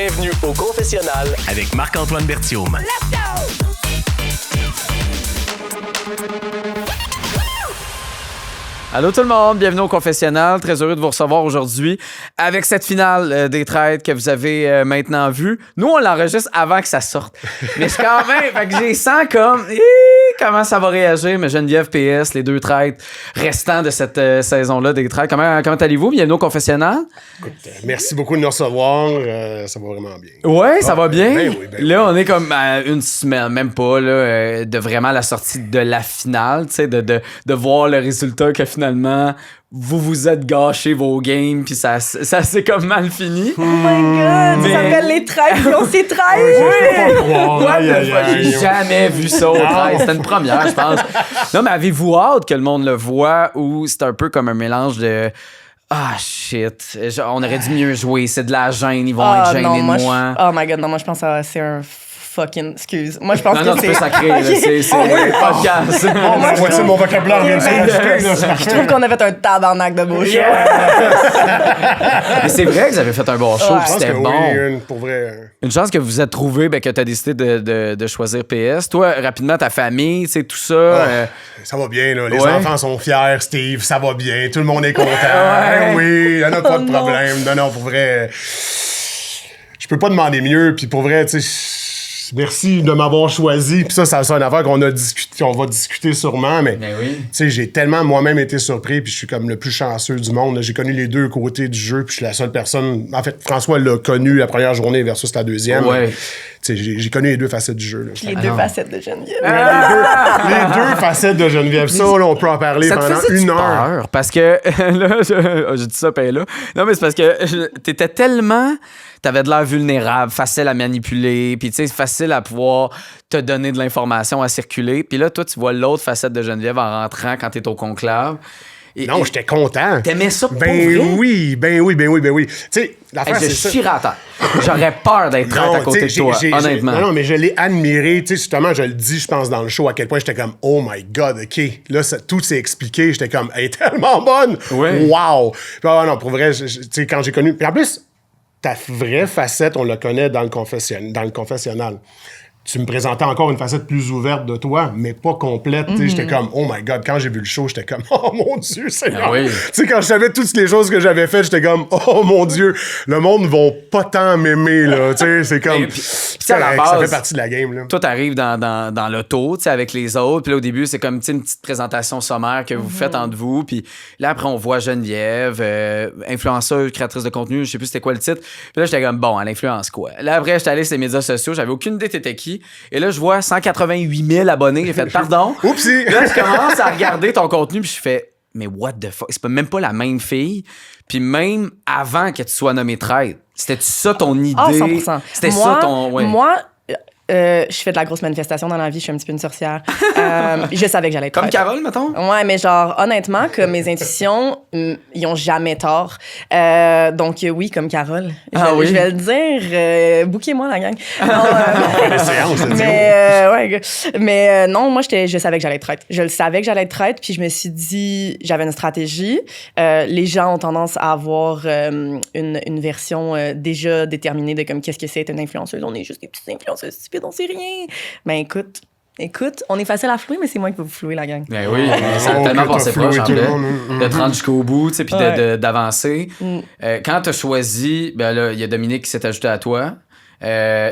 Bienvenue au confessionnal avec Marc-Antoine Berthiaume. Let's go! Allô tout le monde, bienvenue au confessionnal. Très heureux de vous recevoir aujourd'hui avec cette finale des trades que vous avez maintenant vue. Nous, on l'enregistre avant que ça sorte. Mais c'est quand même, fait que j'ai sens comme comment ça va réagir, mais Geneviève PS, les deux trades restants de cette saison-là des trades. Comment allez-vous? Bienvenue au confessionnal. Écoute, merci beaucoup de nous recevoir. Ça va vraiment bien. Ouais, ça va bien. Ben oui, là, on est comme à une semaine, même pas, là, de vraiment la sortie de la finale, tu sais, de voir le résultat que finalement, vous êtes gâché vos games, puis ça s'est comme mal fini. Oh my God! Ça s'appelle les trades, puis on s'est trahis! J'ai jamais vu ça au trade. C'était une première, je pense. Non, mais avez-vous hâte que le monde le voit, ou c'est un peu comme un mélange de... Ah, shit. On aurait dû mieux jouer. C'est de la gêne. Ils vont être gênés de moi. Oh my God, non, moi, je pense que c'est un fucking... Excuse. Moi, je pense que non, tu peux sacrer. Là, c'est podcast. Moi, c'est mon vocabulaire vient de s'ajouter. Je trouve qu'on a fait un tabarnak de beau show. Mais c'est vrai que vous avez fait un bon show, puis c'était bon. Oui, pour vrai. Une chance que vous vous êtes trouvé, que tu as décidé de choisir PS. Toi, rapidement, ta famille, tu sais, tout ça. Ça va bien, là. Les enfants sont fiers, Steve, ça va bien. Tout le monde est content. Oui, il n'y en a pas de problème. Non, pour vrai. Je peux pas demander mieux, puis pour vrai, tu sais. Merci de m'avoir choisi. Puis ça c'est une affaire qu'on va discuter sûrement. Mais oui. Tu sais, j'ai tellement moi-même été surpris. Puis je suis comme le plus chanceux du monde. Là. J'ai connu les deux côtés du jeu. Puis je suis la seule personne. En fait, François l'a connu la première journée versus la deuxième. Ouais. Tu sais, j'ai connu les deux facettes du jeu. Là. Les deux facettes de Geneviève. Les deux facettes de Geneviève. Ça, là, on peut en parler ça pendant une heure. Peur, parce que là, j'ai dit ça, paye là. Non, mais c'est parce que t'étais tellement... T'avais de l'air vulnérable, facile à manipuler, puis tu sais, facile à pouvoir te donner de l'information à circuler. Puis là, toi, tu vois l'autre facette de Geneviève en rentrant quand t'es au conclave. Non, j'étais content. T'aimais ça pour vrai? Ben oui. Tu sais, l'affaire, c'est ça. Je chierais à terre. J'aurais peur d'être à côté de toi, honnêtement. Non, mais je l'ai admiré. Tu sais, justement, je le dis, je pense, dans le show, à quel point j'étais comme, oh my God, OK. Là, tout s'est expliqué. J'étais comme, elle est tellement bonne. Oui. Wow. Puis, non, pour vrai, tu sais, quand j'ai connu... Puis en plus, ta vraie facette, on la connaît dans le confessionnal. Tu me présentais encore une facette plus ouverte de toi, mais pas complète. J'étais comme, oh my God, quand j'ai vu le show, j'étais comme, oh mon Dieu, c'est oui. Tu sais, quand je savais toutes les choses que j'avais faites, j'étais comme, oh mon Dieu, le monde ne va pas tant m'aimer, là. Tu sais, c'est comme, à la base, ça fait partie de la game, là. Toi, t'arrives dans l'auto, tu sais, avec les autres, puis là, au début, c'est comme, tu sais, une petite présentation sommaire que vous faites entre vous, puis là, après, on voit Geneviève, influenceuse, créatrice de contenu, je sais plus c'était quoi le titre, puis là, j'étais comme, bon, elle influence quoi? Là, après, j'étais allé sur les médias sociaux, j'avais aucune idée t'étais qui. Et là, je vois 188 000 abonnés. J'ai fait pardon. Oupsie! Là, je commence à regarder ton contenu, puis je fais, mais what the fuck? C'est même pas la même fille. Puis même avant que tu sois nommé traître, c'était ça ton idée? Ah, 100%. C'était ça ton. Ouais. Moi, je fais de la grosse manifestation dans la vie, je suis un petit peu une sorcière. Je savais que j'allais être Comme traître. Carole, mettons? Ouais, mais genre, honnêtement, comme mes intuitions, ils ont jamais tort. Donc, oui, comme Carole. Oui? Je vais le dire. Bouquez-moi, la gang. Mais non, moi, je savais que j'allais être traître. Je le savais que j'allais être traître, puis je me suis dit, j'avais une stratégie. Les gens ont tendance à avoir une version déjà déterminée de comme qu'est-ce que c'est une influenceuse. On est juste des petites influenceuses stupides, on sait rien. Ben écoute, on est facile à flouer, mais c'est moi qui vais vous flouer, la gang. Ben oui, ça a tellement passé proche, de te rendre jusqu'au bout, tu sais, puis d'avancer. Quand t'as choisi, ben là, il y a Dominique qui s'est ajouté à toi.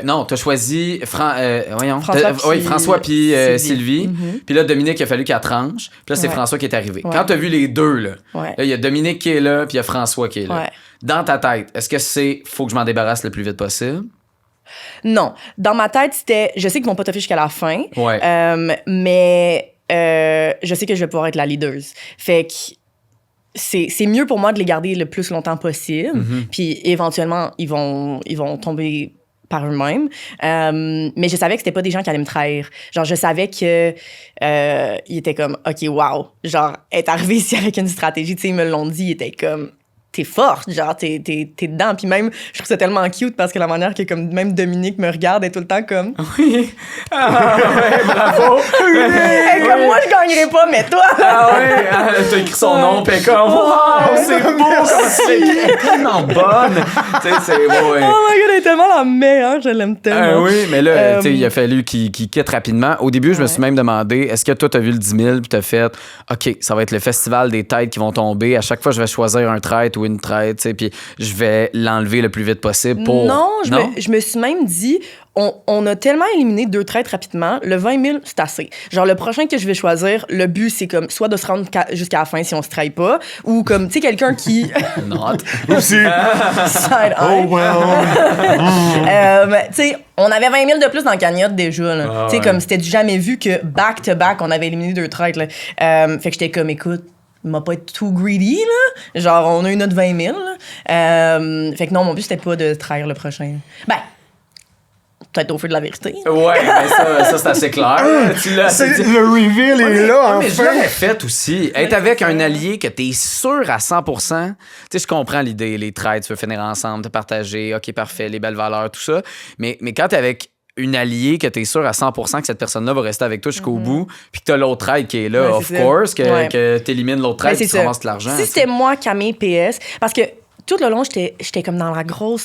Non, t'as choisi François puis Sylvie. Puis là, Dominique, il a fallu qu'elle tranche. Puis là, c'est François qui est arrivé. Quand t'as vu les deux, là, il y a Dominique qui est là, puis il y a François qui est là. Dans ta tête, est-ce que c'est faut que je m'en débarrasse le plus vite possible? Non. Dans ma tête, c'était je sais qu'ils vont pas toffer jusqu'à la fin. Mais je sais que je vais pouvoir être la leader. Fait que c'est mieux pour moi de les garder le plus longtemps possible. Puis éventuellement, ils vont tomber par eux-mêmes. Mais je savais que c'était pas des gens qui allaient me trahir. Genre, je savais que ils étaient comme, OK, wow. Genre, être arrivé ici avec une stratégie, tu sais, ils me l'ont dit, ils étaient comme, t'es forte, genre, t'es dedans. Puis même, je trouve ça tellement cute parce que la manière que, comme, même Dominique me regarde est tout le temps comme... Oui. Ah, ouais, bravo. Et comme moi, je gagnerais pas, mais toi... Ah ouais, t'as écrit son nom, pis comme, wow, c'est beau, elle est tellement bonne. Tu sais, c'est... Ouais. Oh my God, elle est tellement la meilleure, je l'aime tellement. Oui, mais là, tu sais, il a fallu qu'il quitte rapidement. Au début, je me suis même demandé, est-ce que toi, t'as vu le 10 000 puis t'as fait, OK, ça va être le festival des têtes qui vont tomber. À chaque fois, je vais choisir un trait ou une traite, tu sais, puis je vais l'enlever le plus vite possible pour... Non, je me suis même dit, on a tellement éliminé 2 traites rapidement, le 20 000, c'est assez. Genre, le prochain que je vais choisir, le but, c'est comme soit de se rendre jusqu'à la fin si on se trahit pas, ou comme, tu sais, quelqu'un qui... Not. Aussi. Side Oh, well. Tu sais, on avait 20 000 de plus dans la cagnotte déjà, là. Tu sais, comme, c'était du jamais vu que back-to-back, on avait éliminé 2 traites, là. Fait que j'étais comme, écoute, m'a pas être too greedy, là. Genre, on a eu notre 20 000, là. Fait que non, mon but, c'était pas de trahir le prochain. Ben, peut-être au feu de la vérité. Ouais, mais ça c'est assez clair. Le reveal est là, mais je enfin. l'aurais fait aussi. Être avec un allié que t'es sûr à 100%. Tu sais, je comprends l'idée, les trades, tu veux finir ensemble, te partager, OK, parfait, les belles valeurs, tout ça. Mais quand t'es avec une alliée que t'es sûr à 100% que cette personne-là va rester avec toi jusqu'au bout, puis que t'as l'autre trade qui est là, of course, que t'élimines l'autre trade et que tu ramasses de l'argent. Si c'était moi, Camille, PS, parce que tout le long, j'étais comme dans le gros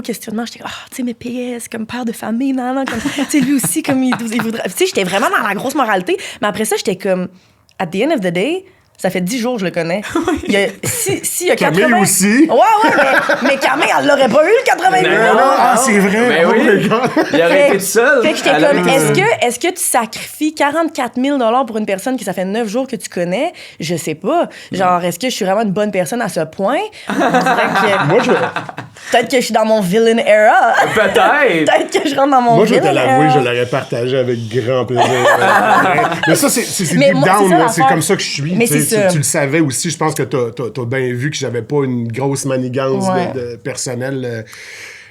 questionnement. J'étais comme, tu sais, mais PS, comme père de famille, non, comme, tu sais, lui aussi, comme il voudrait. Tu sais, j'étais vraiment dans la grosse moralité. Mais après ça, j'étais comme, at the end of the day, ça fait 10 jours que je le connais. Il y a 80... Camille aussi. Ouais, mais Camille, elle l'aurait pas eu, le 80 000. Non, c'est vrai. Mais oui. Il aurait été tout seul. Fait que j'étais comme, est-ce que tu sacrifies 44 000 $ pour une personne que ça fait 9 jours que tu connais? Je sais pas. Genre, est-ce que je suis vraiment une bonne personne à ce point? On dirait que... Moi, Peut-être que je suis dans mon villain era. Peut-être. Peut-être que je rentre dans mon Moi, je vais te villain l'avouer, era. je l'aurais partagé avec grand plaisir. Mais ça, c'est Mais deep moi, down, c'est ça, là. C'est l'affaire. comme ça que je suis. Mais c'est ça. Tu le savais aussi. Je pense que t'as bien vu que j'avais pas une grosse manigance de personnel.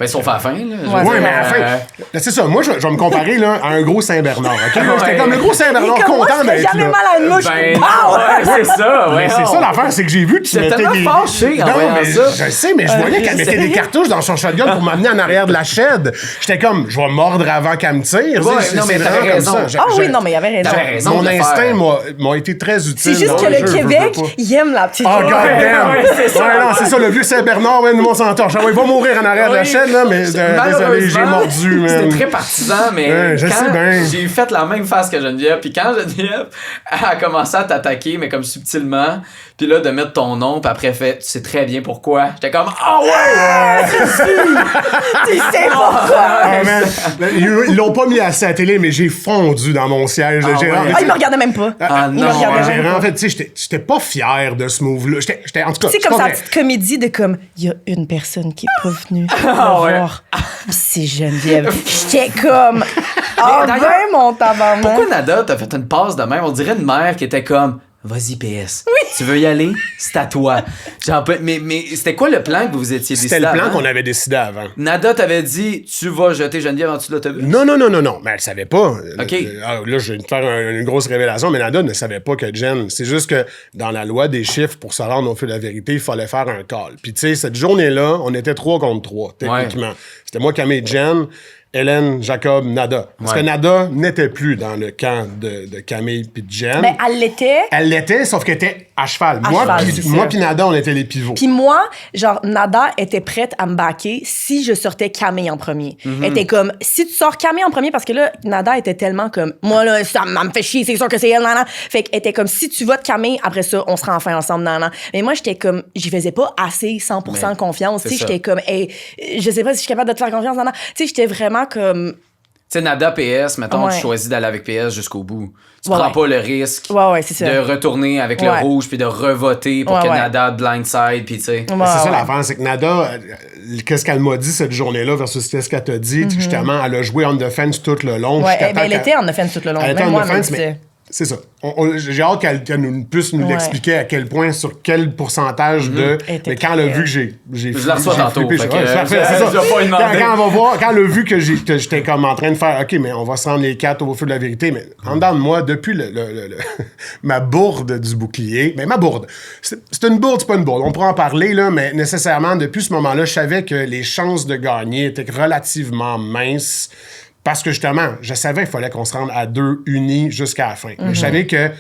Ben, sauf à la fin, là. Oui, mais à la fin, là, c'est ça. Moi, je vais me comparer là, à un gros Saint-Bernard. OK? J'étais comme le gros Saint-Bernard, Comme moi, content je fais d'être jamais là. mal à une mouche. Ben, Pow! ouais, c'est ça, ouais. Mais c'est ça l'affaire, c'est que j'ai vu que tu J'étais mettais tellement des... fâché en Non, voyant mais ça. je sais, mais je voyais qu'elle mettait des cartouches dans son shotgun pour m'amener en arrière de la shed. J'étais comme, je vais mordre avant qu'elle me tire. Ouais, C'est non, mais vraiment t'avais comme raison. ça. Ah oui, non, mais il y avait raison. T'avais raison. Mon de le instinct faire. m'a été très utile. C'est juste dans que le le jeu, je Québec, veux pas. il aime la petite. Oh, god damn! Ouais, c'est ça. Ouais, non, c'est ça, le vieux Saint-Bernard, ouais, nous, on s'entorche. Ah ouais, il va mourir en arrière de la chaîne, là, mais désolé, j'ai mordu, man. C'était très partisan, mais Ouais, je sais quand bien. j'ai fait la même face que Geneviève, puis quand Geneviève a commencé à t'attaquer, mais comme subtilement, puis là, de mettre ton nom, puis après, fait, tu sais très bien pourquoi. J'étais comme, ouais! Tu sais pourquoi? Ah, man. Ils l'ont pas mis assez à la télé, mais j'ai fondu dans mon siège. Ah, ouais. Ah, il me regardait même pas. Ah Il non, me regardait J'ai même vraiment pas. fait, tu sais, j'étais pas fier de ce move-là. J'étais, en tout cas, C'est comme pas sa vrai. petite comédie de comme, il y a une personne qui est pas venue me ouais. voir. Pis c'est Geneviève. J'étais comme, ah d'ailleurs, ben mon tabarnak. Pourquoi Nada t'a fait une passe de même? On dirait une mère qui était comme, vas-y, PS. Oui. Tu veux y aller? C'est à toi. Genre, mais c'était quoi le plan que vous étiez décidé C'était le plan avant? qu'on avait décidé avant. Nada t'avait dit, tu vas jeter Geneviève en dessous de l'autobus. Non. Mais elle savait pas. OK. Là, je vais te faire une grosse révélation, mais Nada ne savait pas que Jen. C'est juste que dans la loi des chiffres, pour se rendre au feu de la vérité, il fallait faire un call. Puis, tu sais, cette journée-là, on était 3 contre 3, techniquement. C'était moi, Camille, Jen, Hélène, Jacob, Nada. Parce que Nada n'était plus dans le camp de Camille puis de Jen. Ben, elle l'était. Elle l'était, sauf qu'elle était à cheval. À cheval, c'est Moi ça. puis Nada, on était les pivots. Puis moi, genre, Nada était prête à me backer si je sortais Camille en premier. Elle était comme, si tu sors Camille en premier, parce que là, Nada était tellement comme, moi, là, ça me fait chier, c'est sûr que c'est elle, nan. Fait qu'elle était comme, si tu votes Camille, après ça, on sera enfin ensemble, nan. Mais moi, j'étais comme, j'y faisais pas assez 100% confiance. Tu sais, ça. j'étais comme, hey, je sais pas si je suis capable de te faire confiance, nan. Tu sais, j'étais vraiment comme. Tu sais, Nada PS, mettons, Ouais. tu choisis d'aller avec PS jusqu'au bout. Tu Ouais, prends ouais. pas le risque Ouais, c'est ça. de retourner avec le Ouais. rouge puis de revoter pour Ouais, que ouais. Nada blindside, puis tu sais. Ouais, C'est ça ouais. l'affaire, c'est que Nada, qu'est-ce qu'elle m'a dit cette journée-là versus qu'est-ce qu'elle t'a dit, justement, elle a joué on the fence tout le long. Ouais, jusqu'à ben, temps elle qu'elle- était en offense tout le long. Elle était Même en moi, elle me offense, disait. mais C'est ça. J'ai hâte qu'elle puisse nous l'expliquer à quel point, sur quel pourcentage de... Mais quand elle a vu que j'ai je la reçois tantôt. C'est ça. Quand elle va voir, quand elle a vu que j'étais comme en train de faire, OK, mais on va se rendre les 4 au feu de la vérité, mais en dedans de moi, depuis ma bourde du bouclier, mais ma bourde, c'est une bourde, c'est pas une bourde. On pourra en parler, là, mais nécessairement, depuis ce moment-là, je savais que les chances de gagner étaient relativement minces. Parce que justement, je savais qu'il fallait qu'on se rende à 2 unis jusqu'à la fin. Mais je savais que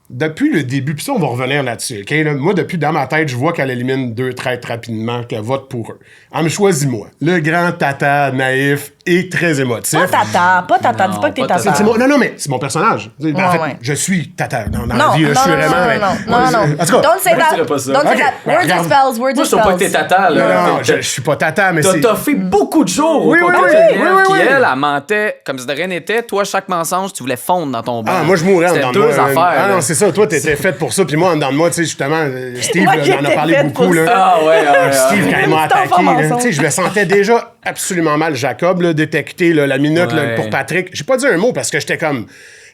depuis le début, puis ça, on va revenir là-dessus, OK? Là, moi, dans ma tête, je vois qu'elle élimine 2 traîtres rapidement, qu'elle vote pour eux. Elle me choisit, moi. Le grand tata naïf et très émotif. Pas tata, dis pas que t'es tata. Non, mais c'est mon personnage. En fait, je suis tata dans la vie. Je suis vraiment... Non. Don't say that. Don't say that. Words and spells. Moi, je sais pas que t'es tata, là. Non, je suis pas tata, mais c'est... T'as fait beaucoup de jours. Oui. Puis elle mentait comme si de rien n'était. Toi, chaque mensonge, tu voulais fondre dans ton bar. Ah, moi, je mourrais en dedans de moi. C'était 2 affaires. Ah non, c'est ça. Toi, t'étais faite pour ça. Puis moi, en dedans de moi, tu sais, justement, Steve en a parlé beaucoup. Ah ouais. Steve, quand il m'a attaqué, tu sais, je me sentais déjà absolument mal. Jacob, détecté la minute pour Patrick. J'ai pas dit un mot parce que j'étais comme...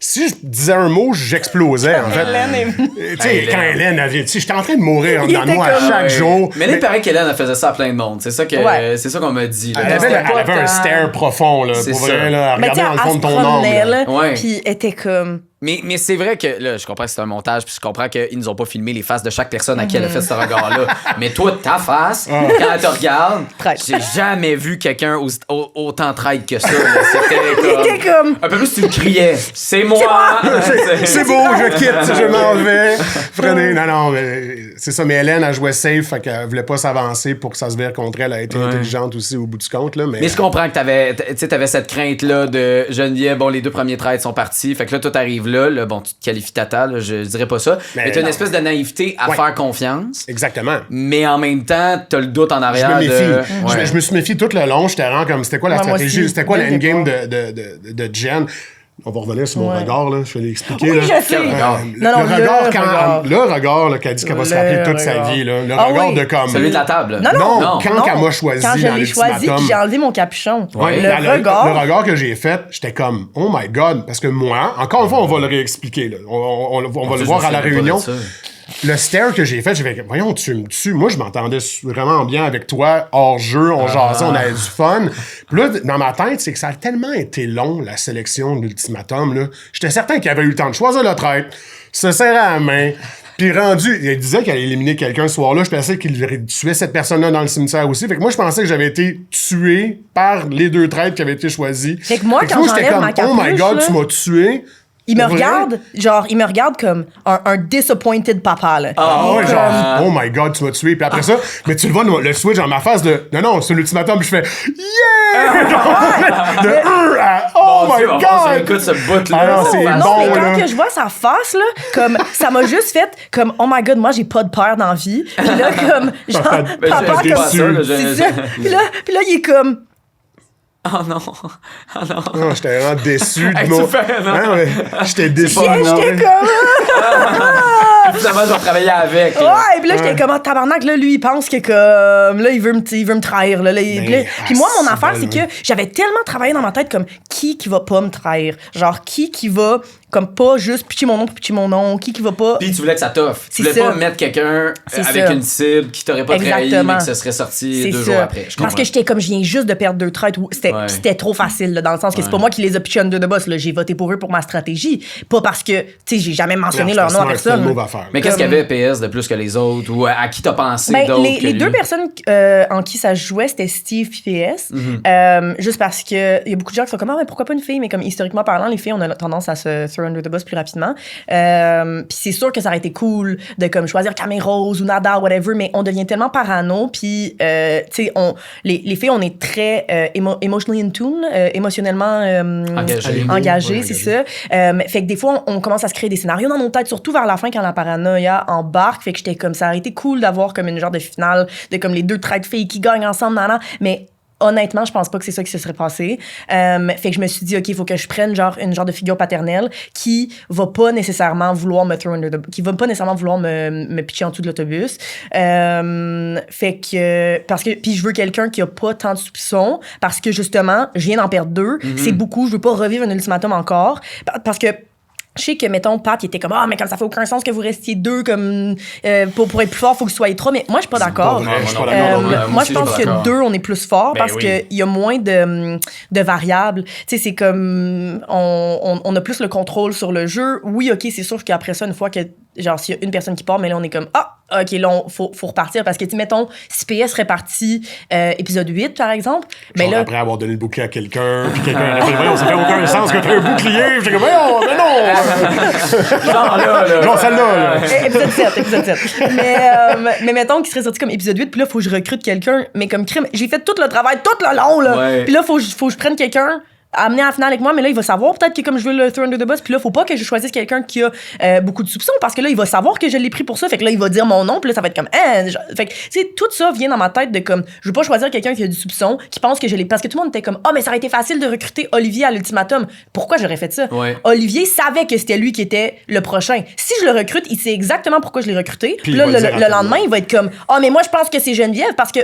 Si je disais un mot, j'explosais, en fait. Tu sais, quand Hélène avait... Tu sais, j'étais en train de mourir en dedans de moi à chaque jour. Mais il paraît qu'Hélène, elle faisait ça à plein de monde. C'est ça qu'on m'a dit. Elle avait un stare profond, là, pour vrai, là. Regardez dans le fond de ton âme. Puis était comme... Mais c'est vrai que, là, je comprends que c'est un montage, puis je comprends qu'ils nous ont pas filmé les faces de chaque personne à qui elle a fait ce regard-là. Mais toi, ta face, quand elle te regarde, j'ai jamais vu quelqu'un autant traître que ça. C'était comme... Un peu plus, tu le criais. C'est moi! C'est beau, je quitte, je m'en vais. Prenez... Non, mais c'est ça. Mais Hélène, elle jouait safe, fait qu'elle voulait pas s'avancer pour que ça se vire contre elle. Elle a été intelligente aussi au bout du compte, là. Mais je comprends que t'avais cette crainte-là de Geneviève, bon, les 2 premiers traîtres sont partis, fait que là, toi, t'arrives là, bon, tu te qualifies tata, là, je dirais pas ça, mais t'as une espèce de naïveté à faire confiance. Exactement. Mais en même temps, t'as le doute en arrière. Je me méfie. Je me suis méfié tout le long. J'étais vraiment comme, c'était quoi la stratégie? C'était quoi l'endgame de Jen? On va revenir sur mon regard, là. Je vais l'expliquer. Oui, je sais. Le regard qu'elle dit qu'elle va se rappeler toute sa vie. Là. Le regard de comme... Celui de la table. Non, quand elle m'a choisi quand je l'ai choisi, puis j'ai enlevé mon capuchon. Le regard que j'ai fait, j'étais comme, oh my God. Parce que moi, encore une fois, on va le réexpliquer. Là. On va le voir à la réunion. Le stare que j'ai fait, voyons, tu me tues. Moi, je m'entendais vraiment bien avec toi, hors jeu, on jasait, on avait du fun. Puis là, dans ma tête, c'est que ça a tellement été long, la sélection de l'ultimatum, là. J'étais certain qu'il avait eu le temps de choisir le traître, se serrer à la main, puis rendu... Il disait qu'elle allait éliminer quelqu'un ce soir-là. Je pensais qu'il tuait cette personne-là dans le cimetière aussi. Fait que moi, je pensais que j'avais été tué par les 2 traîtres qui avaient été choisis. Fait que moi, quand j'enlève ma capuche, oh my God, tu m'as tué. Il me regarde comme un disappointed papa, là. Ah ouais, genre, oh my God, tu m'as tué. Puis après ça, mais tu le vois, le switch dans ma face de, non, c'est l'ultimatum, puis je fais, yeah! Oh my God! Écoute ce bout-là. Alors, c'est non, mais quand que je vois sa face, là, comme, ça m'a juste fait, comme, oh my God, moi, j'ai pas de peur dans la vie. Puis là, comme, genre, papa, comme, c'est ça. Puis là, il est comme... Oh non. Non, j'étais vraiment déçu de mon... J'étais déçu. J'étais comme... Finalement, je vais travailler avec. Ouais, puis là, j'étais comme, tabarnak, là, lui, il pense que comme, là, il veut me trahir, là. Puis moi, mon affaire, c'est que j'avais tellement travaillé dans ma tête comme, qui va pas me trahir? Genre, qui va... Comme pas juste pitcher mon nom, qui va pas... Puis tu voulais que ça t'offre. Tu voulais pas mettre quelqu'un avec une cible qui t'aurait pas trahi, mais que ça serait sorti 2 jours après. Parce que j'étais comme, je viens juste de perdre 2 traîtres. C'était trop facile, là, dans le sens que c'est pas moi qui les ai pitchés under the bus. J'ai voté pour eux pour ma stratégie. Pas parce que, tu sais, j'ai jamais mentionné leur nom à personne. Mais qu'est-ce qu'il y avait PS de plus que les autres? Ou à qui t'as pensé d'autres? Les 2 personnes en qui ça jouait, c'était Steve et PS. Juste parce que il y a beaucoup de gens qui sont comme, mais pourquoi pas une fille? Mais comme historiquement parlant, les filles, on a tendance à se under the bus plus rapidement. Puis c'est sûr que ça aurait été cool de comme choisir Camille Rose ou Nada, whatever, mais on devient tellement parano. Puis, tu sais, les filles, on est très emotionally in tune, émotionnellement engagées, c'est ça. Fait que des fois, on commence à se créer des scénarios dans nos têtes, surtout vers la fin quand la paranoïa embarque. Fait que j'étais comme, ça aurait été cool d'avoir comme une genre de finale de comme les 2 traits de filles qui gagnent ensemble, mais honnêtement, je pense pas que c'est ça qui se serait passé. Fait que je me suis dit, OK, il faut que je prenne une genre de figure paternelle qui va pas nécessairement vouloir me qui va pas nécessairement vouloir me pitcher en dessous de l'autobus. Fait que, puis je veux quelqu'un qui a pas tant de soupçons parce que justement, je viens d'en perdre 2. C'est beaucoup. Je veux pas revivre un ultimatum encore. Parce que Je sais que, mettons, Pat, il était comme, mais comme ça fait aucun sens que vous restiez 2, comme, pour être plus fort, il faut que vous soyez 3. Mais moi, je suis pas d'accord. Moi, je pense que 2, on est plus fort parce qu'il y a moins de variables. Tu sais, c'est comme, on a plus le contrôle sur le jeu. Oui, OK, c'est sûr qu'après ça, une fois que, genre, s'il y a une personne qui part, mais là, on est comme, OK, là, faut repartir. Parce que, tu mettons, si PS serait parti épisode 8, par exemple, ben là. Après avoir donné le bouclier à quelqu'un, puis quelqu'un a fait, ça fait aucun sens que tu aies un bouclier. J'étais comme, mais non! Genre celle-là. Épisode 7. Mais mettons qu'il serait sorti comme épisode 8, puis là, faut que je recrute quelqu'un. Mais comme crime, j'ai fait tout le travail, tout le long, là. Ouais. Puis là, faut que je prenne quelqu'un amener à la finale avec moi, mais là, il va savoir peut-être que comme je veux le throw under the bus, puis là, faut pas que je choisisse quelqu'un qui a beaucoup de soupçons, parce que là, il va savoir que je l'ai pris pour ça, fait que là, il va dire mon nom, puis là, ça va être comme, fait que, tu sais, tout ça vient dans ma tête de comme, je veux pas choisir quelqu'un qui a du soupçon, qui pense que je l'ai, parce que tout le monde était comme, mais ça aurait été facile de recruter Olivier à l'ultimatum. Pourquoi j'aurais fait ça? Ouais. Olivier savait que c'était lui qui était le prochain. Si je le recrute, il sait exactement pourquoi je l'ai recruté, puis là, le lendemain, il va être comme, mais moi, je pense que c'est Geneviève, parce que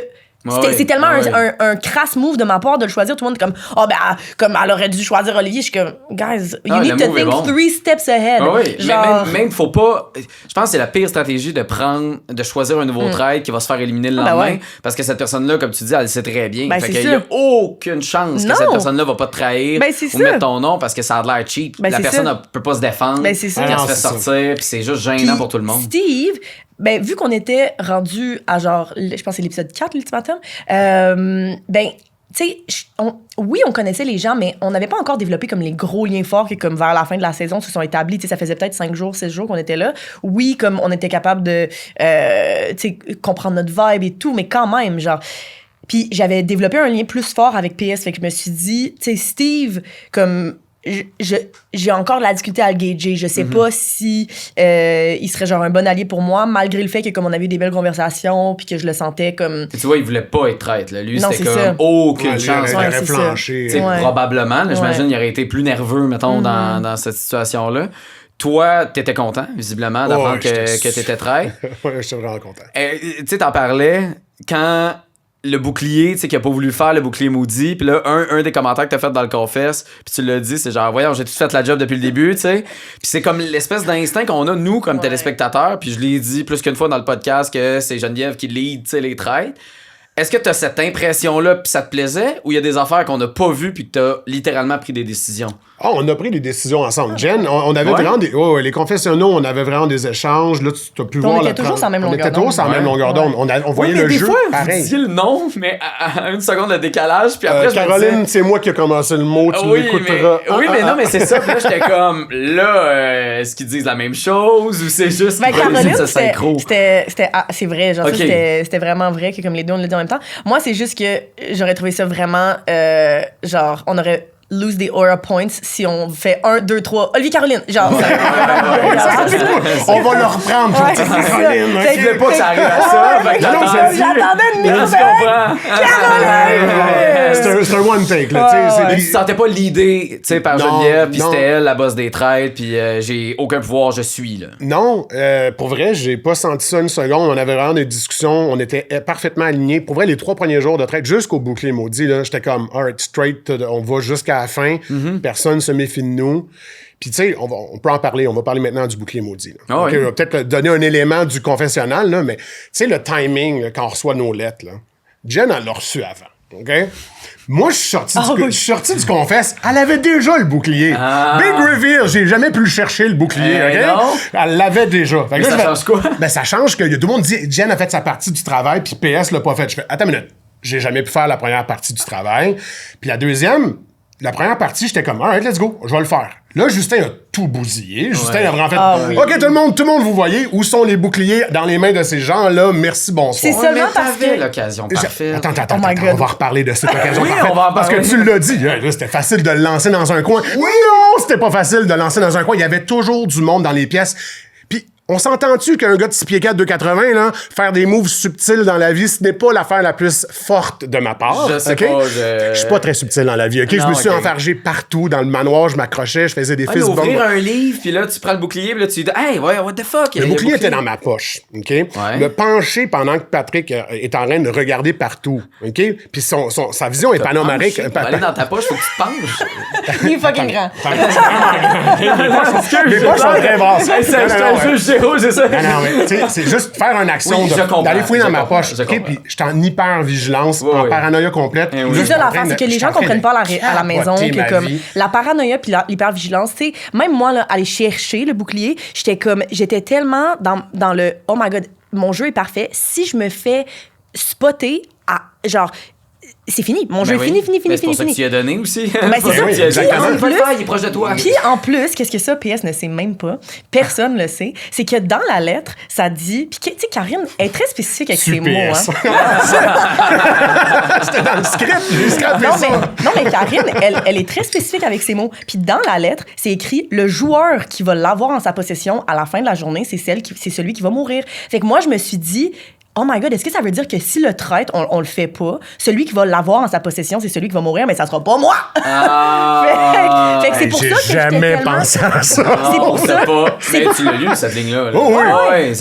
c'est tellement un crass move de ma part de le choisir. Tout le monde est comme, comme elle aurait dû choisir Olivier. Je suis comme, guys, you need to think 3 steps ahead. Genre... Même faut pas. Je pense que c'est la pire stratégie de choisir un nouveau trade qui va se faire éliminer le lendemain. Parce que cette personne-là, comme tu dis, elle sait très bien. Fait qu'il y a aucune chance que cette personne-là va pas te trahir ou mettre ton nom parce que ça a l'air cheap. La personne ne peut pas se défendre. Elle se fait sortir, puis c'est juste gênant pour tout le monde. Steve, vu qu'on était rendu à genre, je pense que c'est l'épisode 4, l'ultimatum, tu sais, on connaissait les gens, mais on n'avait pas encore développé comme les gros liens forts qui, comme vers la fin de la saison, se sont établis. Tu sais, ça faisait peut-être 5 jours, 6 jours qu'on était là. Oui, comme on était capable de, comprendre notre vibe et tout, mais quand même, genre... Puis j'avais développé un lien plus fort avec PS, fait que je me suis dit, tu sais, Steve, comme... j'ai encore de la difficulté à le gager. Je sais pas si il serait genre un bon allié pour moi, malgré le fait que comme on avait eu des belles conversations puis que je le sentais comme... Tu vois, il voulait pas être traître. Là. Lui, c'était comme aucune chance. Il aurait flanché. Probablement. Là, j'imagine qu'il aurait été plus nerveux, mettons, dans cette situation-là. Toi, t'étais content, visiblement, d'apprendre que t'étais traître. Oui, j'étais vraiment content. Tu sais, t'en parlais quand... Le bouclier, tu sais, qui a pas voulu faire le bouclier maudit. Puis là, un des commentaires que t'as fait dans le confesse, puis tu l'as dit, c'est genre, voyons, j'ai tout fait la job depuis le début, tu sais. Puis c'est comme l'espèce d'instinct qu'on a, nous, comme téléspectateurs. Puis je l'ai dit plus qu'une fois dans le podcast que c'est Geneviève qui lead, tu sais, les trades. Est-ce que t'as cette impression-là, puis ça te plaisait, ou il y a des affaires qu'on n'a pas vues, puis que t'as littéralement pris des décisions? On a pris des décisions ensemble. Jen, on avait vraiment des... les confessionnaux, on avait vraiment des échanges. Là, tu as pu voir... On était toujours sur la même longueur d'onde. On était toujours sur la même longueur d'onde. On voyait le jeu pareil. Vous disiez le nom, mais à une seconde de décalage, puis après, Caroline, c'est moi qui ai commencé le mot, tu l'écouteras. Mais non, mais c'est ça. Puis là, j'étais comme, est-ce qu'ils disent la même chose, ou c'est juste... Caroline, c'est vrai. Genre, c'était vraiment vrai que comme les deux, on l'a dit en même temps. Moi, c'est juste que j'aurais trouvé ça vraiment... genre, on aurait... lose the aura points si on fait 1, 2, 3 Olivier Caroline genre on va le reprendre Caroline je voulais pas que ça arrive à ça j'attendais une minute Caroline c'est un one take là tu sentais pas l'idée tu sais par Geneviève puis c'était elle la boss des traites puis j'ai aucun pouvoir je suis là non pour vrai j'ai pas senti ça une seconde. On avait vraiment des discussions, on était parfaitement alignés. Pour vrai, les 3 premiers jours de traite jusqu'au bouclier maudit là, j'étais comme alright straight, on va jusqu'à la fin, personne se méfie de nous. Puis, tu sais, on peut en parler. On va parler maintenant du bouclier maudit. On va peut-être donner un élément du confessionnal, là, mais tu sais, le timing, là, quand on reçoit nos lettres, là, Jen, elle l'a reçu avant. OK? Moi, je suis sorti du confesse. Elle avait déjà le bouclier. Big reveal. J'ai jamais pu le chercher, le bouclier. OK? Elle l'avait déjà. Mais ça change quoi? Ça change que tout le monde dit Jen a fait sa partie du travail, puis PS l'a pas fait. Je fais, attends une minute. J'ai jamais pu faire la première partie du travail. Puis la deuxième, la première partie, j'étais comme, alright, let's go, je vais le faire. Là, Justin a tout bousillé. Justin a vraiment fait, OK, tout le monde, vous voyez, où sont les boucliers dans les mains de ces gens-là? Merci, bonsoir. C'est seulement parce que... l'occasion parfaite. Attends, on va reparler de cette occasion parfaite. Parce que tu l'as dit, là, c'était facile de le lancer dans un coin. Oui, non, c'était pas facile de le lancer dans un coin. Il y avait toujours du monde dans les pièces. Puis, On s'entend-tu qu'un gars de 6 pieds 4, 2,80, là, faire des moves subtils dans la vie, ce n'est pas l'affaire la plus forte de ma part. Je sais okay? pas. Je suis pas très subtil dans la vie, OK? Je me suis enfargé partout dans le manoir, je m'accrochais, je faisais des fist bumps. Ouvrir un livre, puis là, tu prends le bouclier, puis là, tu dis, hey, ouais, what the fuck? Le bouclier était dans ma poche, OK? Me pencher pendant que Patrick est en train de regarder partout, OK? Puis sa vision est panoramique. Aller dans ta poche, faut que tu te penches. Il est fucking grand. Les poches sont très basses. C'est un jeu zéro, c'est ça. Non, mais c'est juste faire une action d'aller fouiller dans ma poche. OK? Puis j'étais en hyper-vigilance, en paranoïa complète. C'est ça l'affaire, c'est que les gens comprennent pas à la maison que comme la paranoïa puis l'hypervigilance, tu sais, même moi, là, aller chercher le bouclier, j'étais tellement dans le « Oh my God, mon jeu est parfait. Si je me fais spotter, genre... » c'est fini. Mon jeu est fini. C'est pour ça que tu lui as donné aussi. Ben, c'est ça. Il est proche de toi. Puis en plus, qu'est-ce que ça, PS ne sait même pas, personne le sait, c'est que dans la lettre, ça dit... Puis tu sais, Karine est très spécifique avec ses mots. Hein. C'était dans le script. Non, mais Karine, elle est très spécifique avec ses mots. Puis dans la lettre, c'est écrit « Le joueur qui va l'avoir en sa possession à la fin de la journée, c'est celui qui va mourir. » Fait que moi, je me suis dit... Oh my God, est-ce que ça veut dire que si le traître, on le fait pas, celui qui va l'avoir en sa possession, c'est celui qui va mourir, mais ça sera pas moi! Fait que c'est pour ça que j'ai jamais pensé à ça. C'est pour ça. Mais tu l'as lu, cette ligne-là. Oh oui!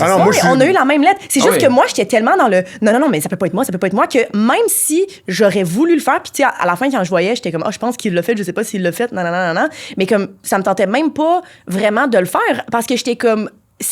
On a eu la même lettre. C'est juste que moi, j'étais tellement dans le non, mais ça peut pas être moi, que même si j'aurais voulu le faire, puis tu sais, à la fin, quand je voyais, j'étais comme, je pense qu'il l'a fait, je sais pas s'il l'a fait, non. Mais comme, ça me tentait même pas vraiment de le faire, parce que j'étais comme,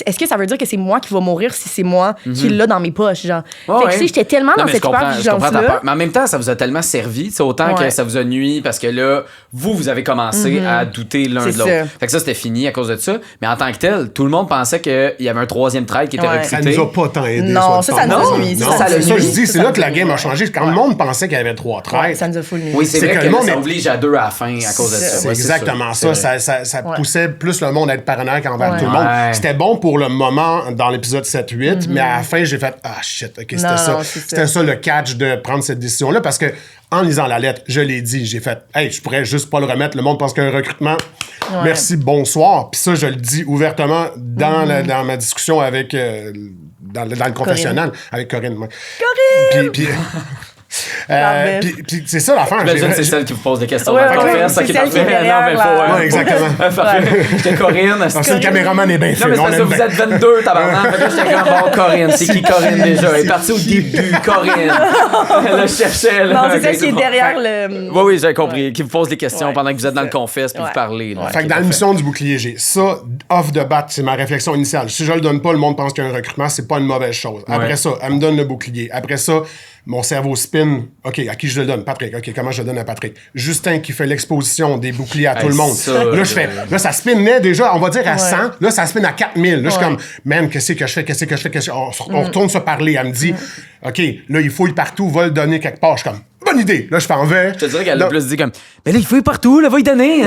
est-ce que ça veut dire que c'est moi qui va mourir si c'est moi qui l'a dans mes poches, genre? Fait que, tu sais, j'étais tellement dans cette hyper-vigilance-là. Mais en même temps, ça vous a tellement servi, autant que ça vous a nuit, parce que là, vous avez commencé à douter l'un de l'autre. Fait que ça, c'était fini à cause de ça. Mais en tant que tel, tout le monde pensait qu'il y avait un troisième traître qui était recruté. Ça nous a pas tant aidé. Non, ça nous a nuit. C'est ça, je dis, c'est là que la game a changé. Quand le monde pensait qu'il y avait 3 traîtres. Ça nous a full nuit. Oui, c'est vrai que ça oblige à 2 à la fin à cause de ça. C'est exactement ça. Ça poussait plus le monde à être paranoïaque envers tout le monde. C'était bon pour le moment dans l'épisode 7-8, mais à la fin, j'ai fait « Ah, shit, OK, c'était ça. » C'était ça le catch de prendre cette décision-là, parce que en lisant la lettre, je l'ai dit, j'ai fait « Hey, je pourrais juste pas le remettre, le monde pense qu'il y a un recrutement. Merci, bonsoir. » Puis ça, je le dis ouvertement dans ma discussion avec... dans le confessionnal, avec Corinne. Corinne! Puis c'est ça l'affaire. J'imagine que c'est celle qui vous pose des questions. C'est celle qui est derrière. Exactement. J'étais Corinne. C'est le caméraman est bien fait. Non, mais c'est parce que vous êtes 22, tabarnak. Fait que j'étais comme, bon, Corinne. C'est qui Corinne déjà? Elle est partie au début, Corinne. Elle le cherchait. Non, c'est celle qui est derrière le... Oui, j'ai compris. Qui vous pose des questions pendant que vous êtes dans le confesse puis vous parlez. Fait que dans l'émission du bouclier, j'ai ça, off the bat, c'est ma réflexion initiale. Si je le donne pas, le monde pense qu'il y a un recrutement, c'est pas une mauvaise chose. Après ça, elle me donne le bouclier. Après ça, mon cerveau spin. OK, à qui je le donne? Patrick. OK, comment je le donne à Patrick? Justin qui fait l'exposition des boucliers à tout le monde. Là, ça spinait déjà, on va dire à 100. Là, ça spin à 4000. Là, je suis comme, man, qu'est-ce que je fais? On retourne se parler. Elle me dit, OK, là, il fouille partout, va le donner quelque part. Je suis comme, bonne idée. Là, je m'en vais. Je te dirais qu'elle a plus dit comme, mais là, il fouille partout, là, va y donner.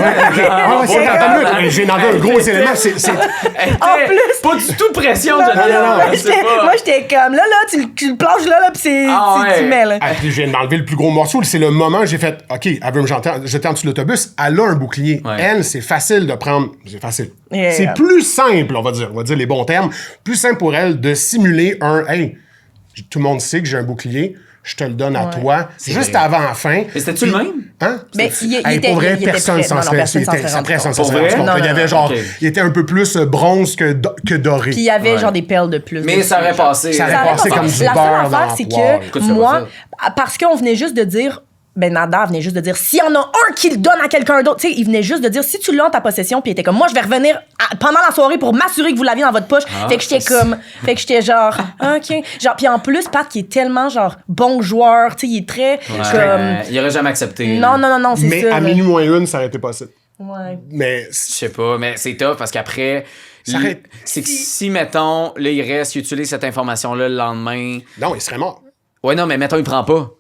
J'ai demandé un gros élément. En plus. Pas du tout de pression, moi, j'étais comme, là, tu le planches là, puis tu mets, là. Je viens d'enlever le plus gros morceau. C'est le moment où j'ai fait, OK, elle veut me jeter en dessous de l'autobus. Elle a un bouclier. Elle, c'est facile de prendre. C'est facile. C'est plus simple, on va dire les bons termes. Plus simple pour elle de simuler hey, tout le monde sait que j'ai un bouclier. Je te le donne à toi. Juste avant la fin. Mais c'était-tu le même? Hein? Mais pour vrai, personne s'en serait. Il était un peu plus bronze que doré. Puis il y avait genre des perles de plus. Mais ça aurait passé. Ça aurait passé comme du beurre. La seule affaire, c'est que moi, parce qu'on venait juste de dire... Nada venait juste de dire s'il y en a un qui le donne à quelqu'un d'autre, tu sais, il venait juste de dire si tu l'as en ta possession, puis il était comme moi je vais revenir pendant la soirée pour m'assurer que vous l'aviez dans votre poche. Fait que j'étais genre OK, genre puis en plus Pat qui est tellement genre bon joueur, tu sais, il est très il aurait jamais accepté. Non, c'est mais ça. Mais à minuit moins une, ça aurait été possible. Ouais. Mais je sais pas, mais c'est tough parce qu'après c'est que si mettons là il utilise cette information là le lendemain. Non, il serait mort. Ouais, non, mais mettons il prend pas.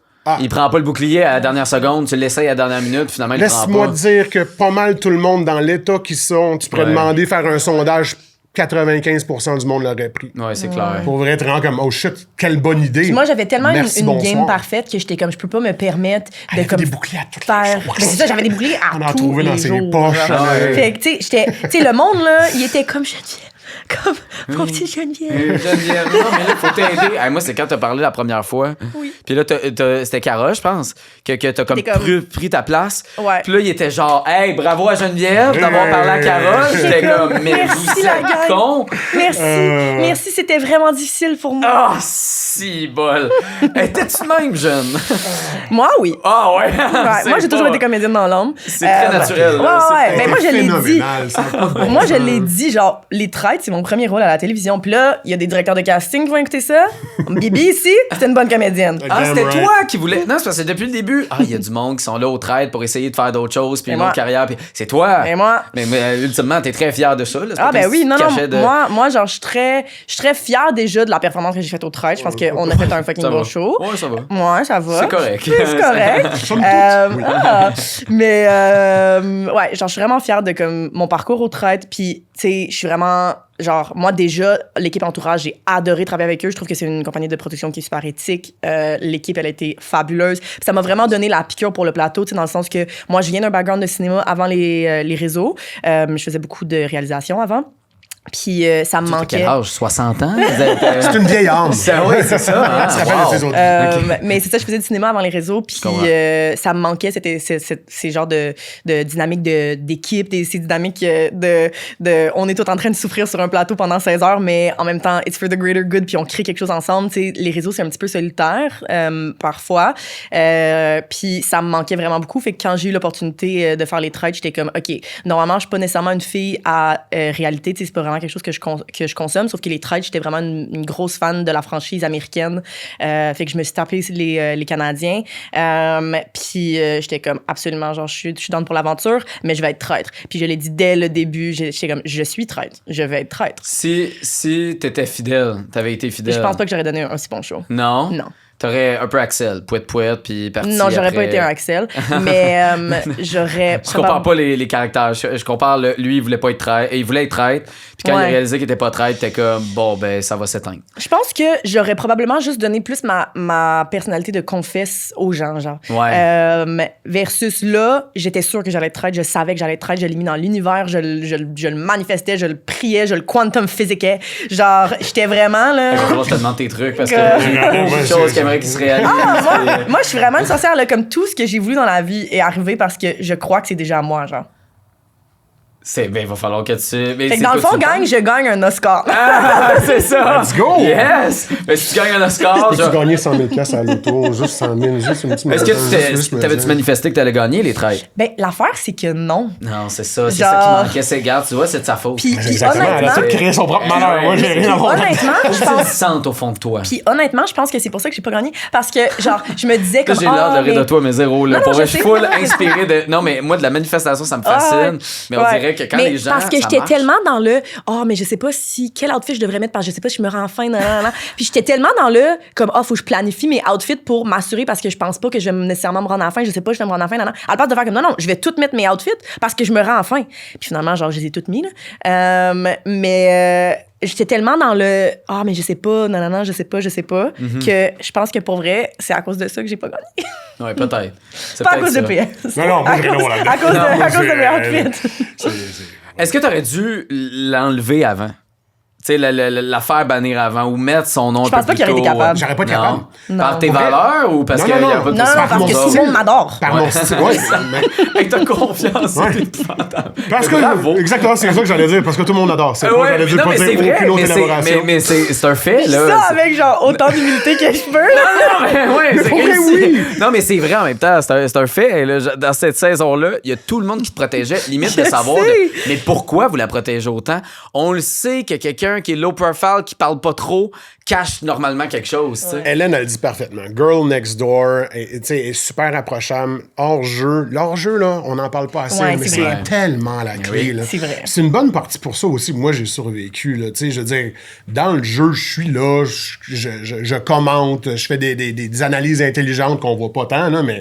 Il prend pas le bouclier à la dernière seconde, tu l'essayes à la dernière minute, finalement il prend pas. Laisse-moi dire que pas mal tout le monde dans l'état qu'ils sont, tu pourrais demander faire un sondage, 95% du monde l'aurait pris. Ouais, c'est clair. Pour vrai, être vraiment comme oh shit, quelle bonne idée. Puis moi j'avais tellement une game parfaite que j'étais comme je peux pas me permettre de comme des boucliers à toutes faire. Mais c'est ça, j'avais des boucliers à tous les jours. On en trouvait dans ses poches. Fait que tu sais le monde là, il était comme Comme, mon petit Geneviève. Geneviève, non, mais là, faut t'aider. Hey, moi, c'est quand t'as parlé la première fois. Oui. Puis là, c'était Cara, je pense, que t'as comme pris ta place. Ouais. Puis là, il était genre, hey, bravo à Geneviève d'avoir parlé à Cara. J'étais comme, mais vous êtes con. Merci, c'était vraiment difficile pour moi. Ah, si bol. Étais-tu même jeune? Moi, oui. Ah, ouais. Moi, j'ai toujours été comédienne dans l'ombre. C'est très naturel. Ouais. Mais moi, je l'ai dit. Moi, je l'ai Ouais. dit, genre, Les Traîtres, c'est mon premier rôle à la télévision. Puis là, il y a des directeurs de casting qui vont écouter ça. Bibi, ici, c'est une bonne comédienne. Ah, c'était toi qui voulais. Non, c'est parce que depuis le début, il y a du monde qui sont là au trade pour essayer de faire d'autres choses, puis une autre carrière. Puis c'est toi. Et moi. Mais ultimement, t'es très fière de ça. Là. Ah, ben oui, non. Moi, genre, je suis très fière déjà de la performance que j'ai faite au trade. Je pense qu'on a fait un fucking bon show. Ouais, ça va. Ouais, ça va. C'est correct. C'est correct. Mais, ouais, genre, je suis vraiment fière de comme, mon parcours au trade. Puis, tu sais, je suis vraiment, genre, moi, déjà, l'équipe Entourage, j'ai adoré travailler avec eux. Je trouve que c'est une compagnie de production qui est super éthique. L'équipe, elle a été fabuleuse. Puis ça m'a vraiment donné la piqûre pour le plateau, tu sais, dans le sens que moi, je viens d'un background de cinéma avant les réseaux. Je faisais beaucoup de réalisation avant. Puis ça me manquait. Quel âge? 60 ans? C'est une vieille âme. Oui, c'est ça. Tu te rappelles de tes autres. Mais c'est ça, je faisais du cinéma avant les réseaux, puis ça me manquait, c'était ces genres de dynamique d'équipe, ces dynamiques de on est tous en train de souffrir sur un plateau pendant 16 heures, mais en même temps, it's for the greater good, puis on crée quelque chose ensemble. Tu sais, les réseaux, c'est un petit peu solitaire, parfois. Puis ça me manquait vraiment beaucoup. Fait que quand j'ai eu l'opportunité de faire les trades, j'étais comme, OK, normalement, je suis pas nécessairement une fille à réalité, tu sais, c'est pas vraiment quelque chose que je consomme, sauf que les trades, j'étais vraiment une grosse fan de la franchise américaine. Fait que je me suis tapé les Canadiens. Puis j'étais comme, absolument, genre, je suis down pour l'aventure, mais je vais être traître. Puis je l'ai dit dès le début, j'étais comme, je suis traître, je vais être traître. Si t'étais fidèle, t'avais été fidèle. Je pense pas que j'aurais donné un si bon show. Non? Non. T'aurais un peu Axel, pouette, puis parti. Non, j'aurais après... pas été un Axel, mais j'aurais. Je compare pas les caractères. Je compare lui, il voulait pas être traître. Il voulait être traître. Puis quand il a réalisé qu'il était pas traître, t'es comme, bon, ben, ça va s'éteindre. Je pense que j'aurais probablement juste donné plus ma personnalité de confesse aux gens, genre. Ouais. Versus là, j'étais sûre que j'allais être traître. Je savais que j'allais être traître. Je l'ai mis dans l'univers. Je le manifestais. Je le priais. Je le quantum physiquais. Genre, j'étais vraiment là. Il va falloir que je te demande tes trucs parce que j'ai beaucoup de choses qui aimeraient qu'ils se réalisent. Moi, je suis vraiment une sorcière, là, comme tout ce que j'ai voulu dans la vie est arrivé parce que je crois que c'est déjà à moi, genre. Ben, il va falloir que tu... Mais fait que dans le fond, je gagne un Oscar. Ah, c'est ça! Let's go! Yes! Mais si tu gagnes un Oscar... Tu gagner 100 000 $ à l'auto, juste 100 000, juste une petite... Est-ce que t'avais-tu manifesté que t'allais gagner les trades? Ben, l'affaire, c'est que non. Non, c'est ça. C'est ça qui manquait. C'est garde, tu vois, c'est de sa faute. Puis exactement, elle a tout créé son propre malheur. Moi, j'ai rien à voir. Honnêtement, je pense... sente au fond de toi. Puis honnêtement, je pense que c'est pour ça que j'ai pas gagné. Parce que, genre, je me disais comme... J'ai l'air de rire de toi, mais zéro. Là. Pour vrai, je suis full inspiré de... Non, mais moi, de la manifestation, ça me fascine. Mais on dirait que quand les gens... Parce que j'étais tellement dans le mais je sais pas quel outfit je devrais mettre parce que je sais pas si je me rends fin puis j'étais tellement dans le comme faut que je planifie mes outfits pour m'assurer parce que je pense pas que je vais nécessairement me rendre en fin, je sais pas si je vais me rendre en fin, à la place de faire comme non, je vais tout mettre mes outfits parce que je me rends en fin. Puis finalement, genre, je les ai toutes mis là. Mais j'étais tellement dans le mais je sais pas, je sais pas, que je pense que pour vrai, c'est à cause de ça que j'ai pas gagné. Ouais, peut-être. C'est pas à cause de PS. Non, moi, j'ai non là-dedans. À cause de mes outfits. Est-ce que t'aurais dû l'enlever avant? Tu sais, la faire bannir avant ou mettre son nom. Je pense pas qu'il aurait été capable. J'aurais pas été capable. Par tes valeurs ou parce qu'il y a pas de Non, parce que tout le monde m'adore. Par mon style, ouais. Avec ta confiance, c'est épouvantable. Parce que, exactement, c'est ça que j'allais dire, parce que tout le monde adore. C'est pas, j'allais dire, pas dire aucune autre élaboration. Mais c'est un fait, là. Ça avec, genre, autant d'humilité que je peux. Oui. Non, mais c'est vrai en même temps, c'est un fait. Là, dans cette saison-là, il y a tout le monde qui te protégeait, limite de savoir. Mais pourquoi vous la protégez autant? On le sait que quelqu'un qui est low profile, qui parle pas trop, cache normalement quelque chose. Ouais. Hélène, elle le dit parfaitement. Girl Next Door est super approchable. Hors-jeu. L'hors-jeu, là, on n'en parle pas assez, mais c'est tellement la clé. Oui, là. c'est vrai. C'est une bonne partie pour ça aussi. Moi, j'ai survécu. Là. Je veux dire, dans le jeu, je suis là, je commente, je fais des analyses intelligentes qu'on voit pas tant, là, mais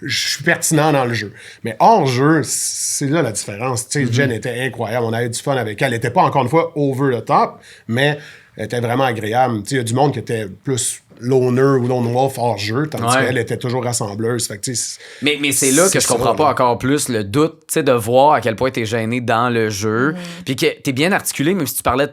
je suis pertinent dans le jeu. Mais hors jeu, c'est là la différence. Jen était incroyable. On avait du fun avec elle. Elle n'était pas, encore une fois, over the top, mais elle était vraiment agréable. Il y a du monde qui était plus loner ou lone wolf hors jeu, tandis qu'elle était toujours rassembleuse. Fait que, mais c'est là que je comprends pas encore plus le doute de voir à quel point t'es gêné dans le jeu. Puis que t'es bien articulé, même si tu parlais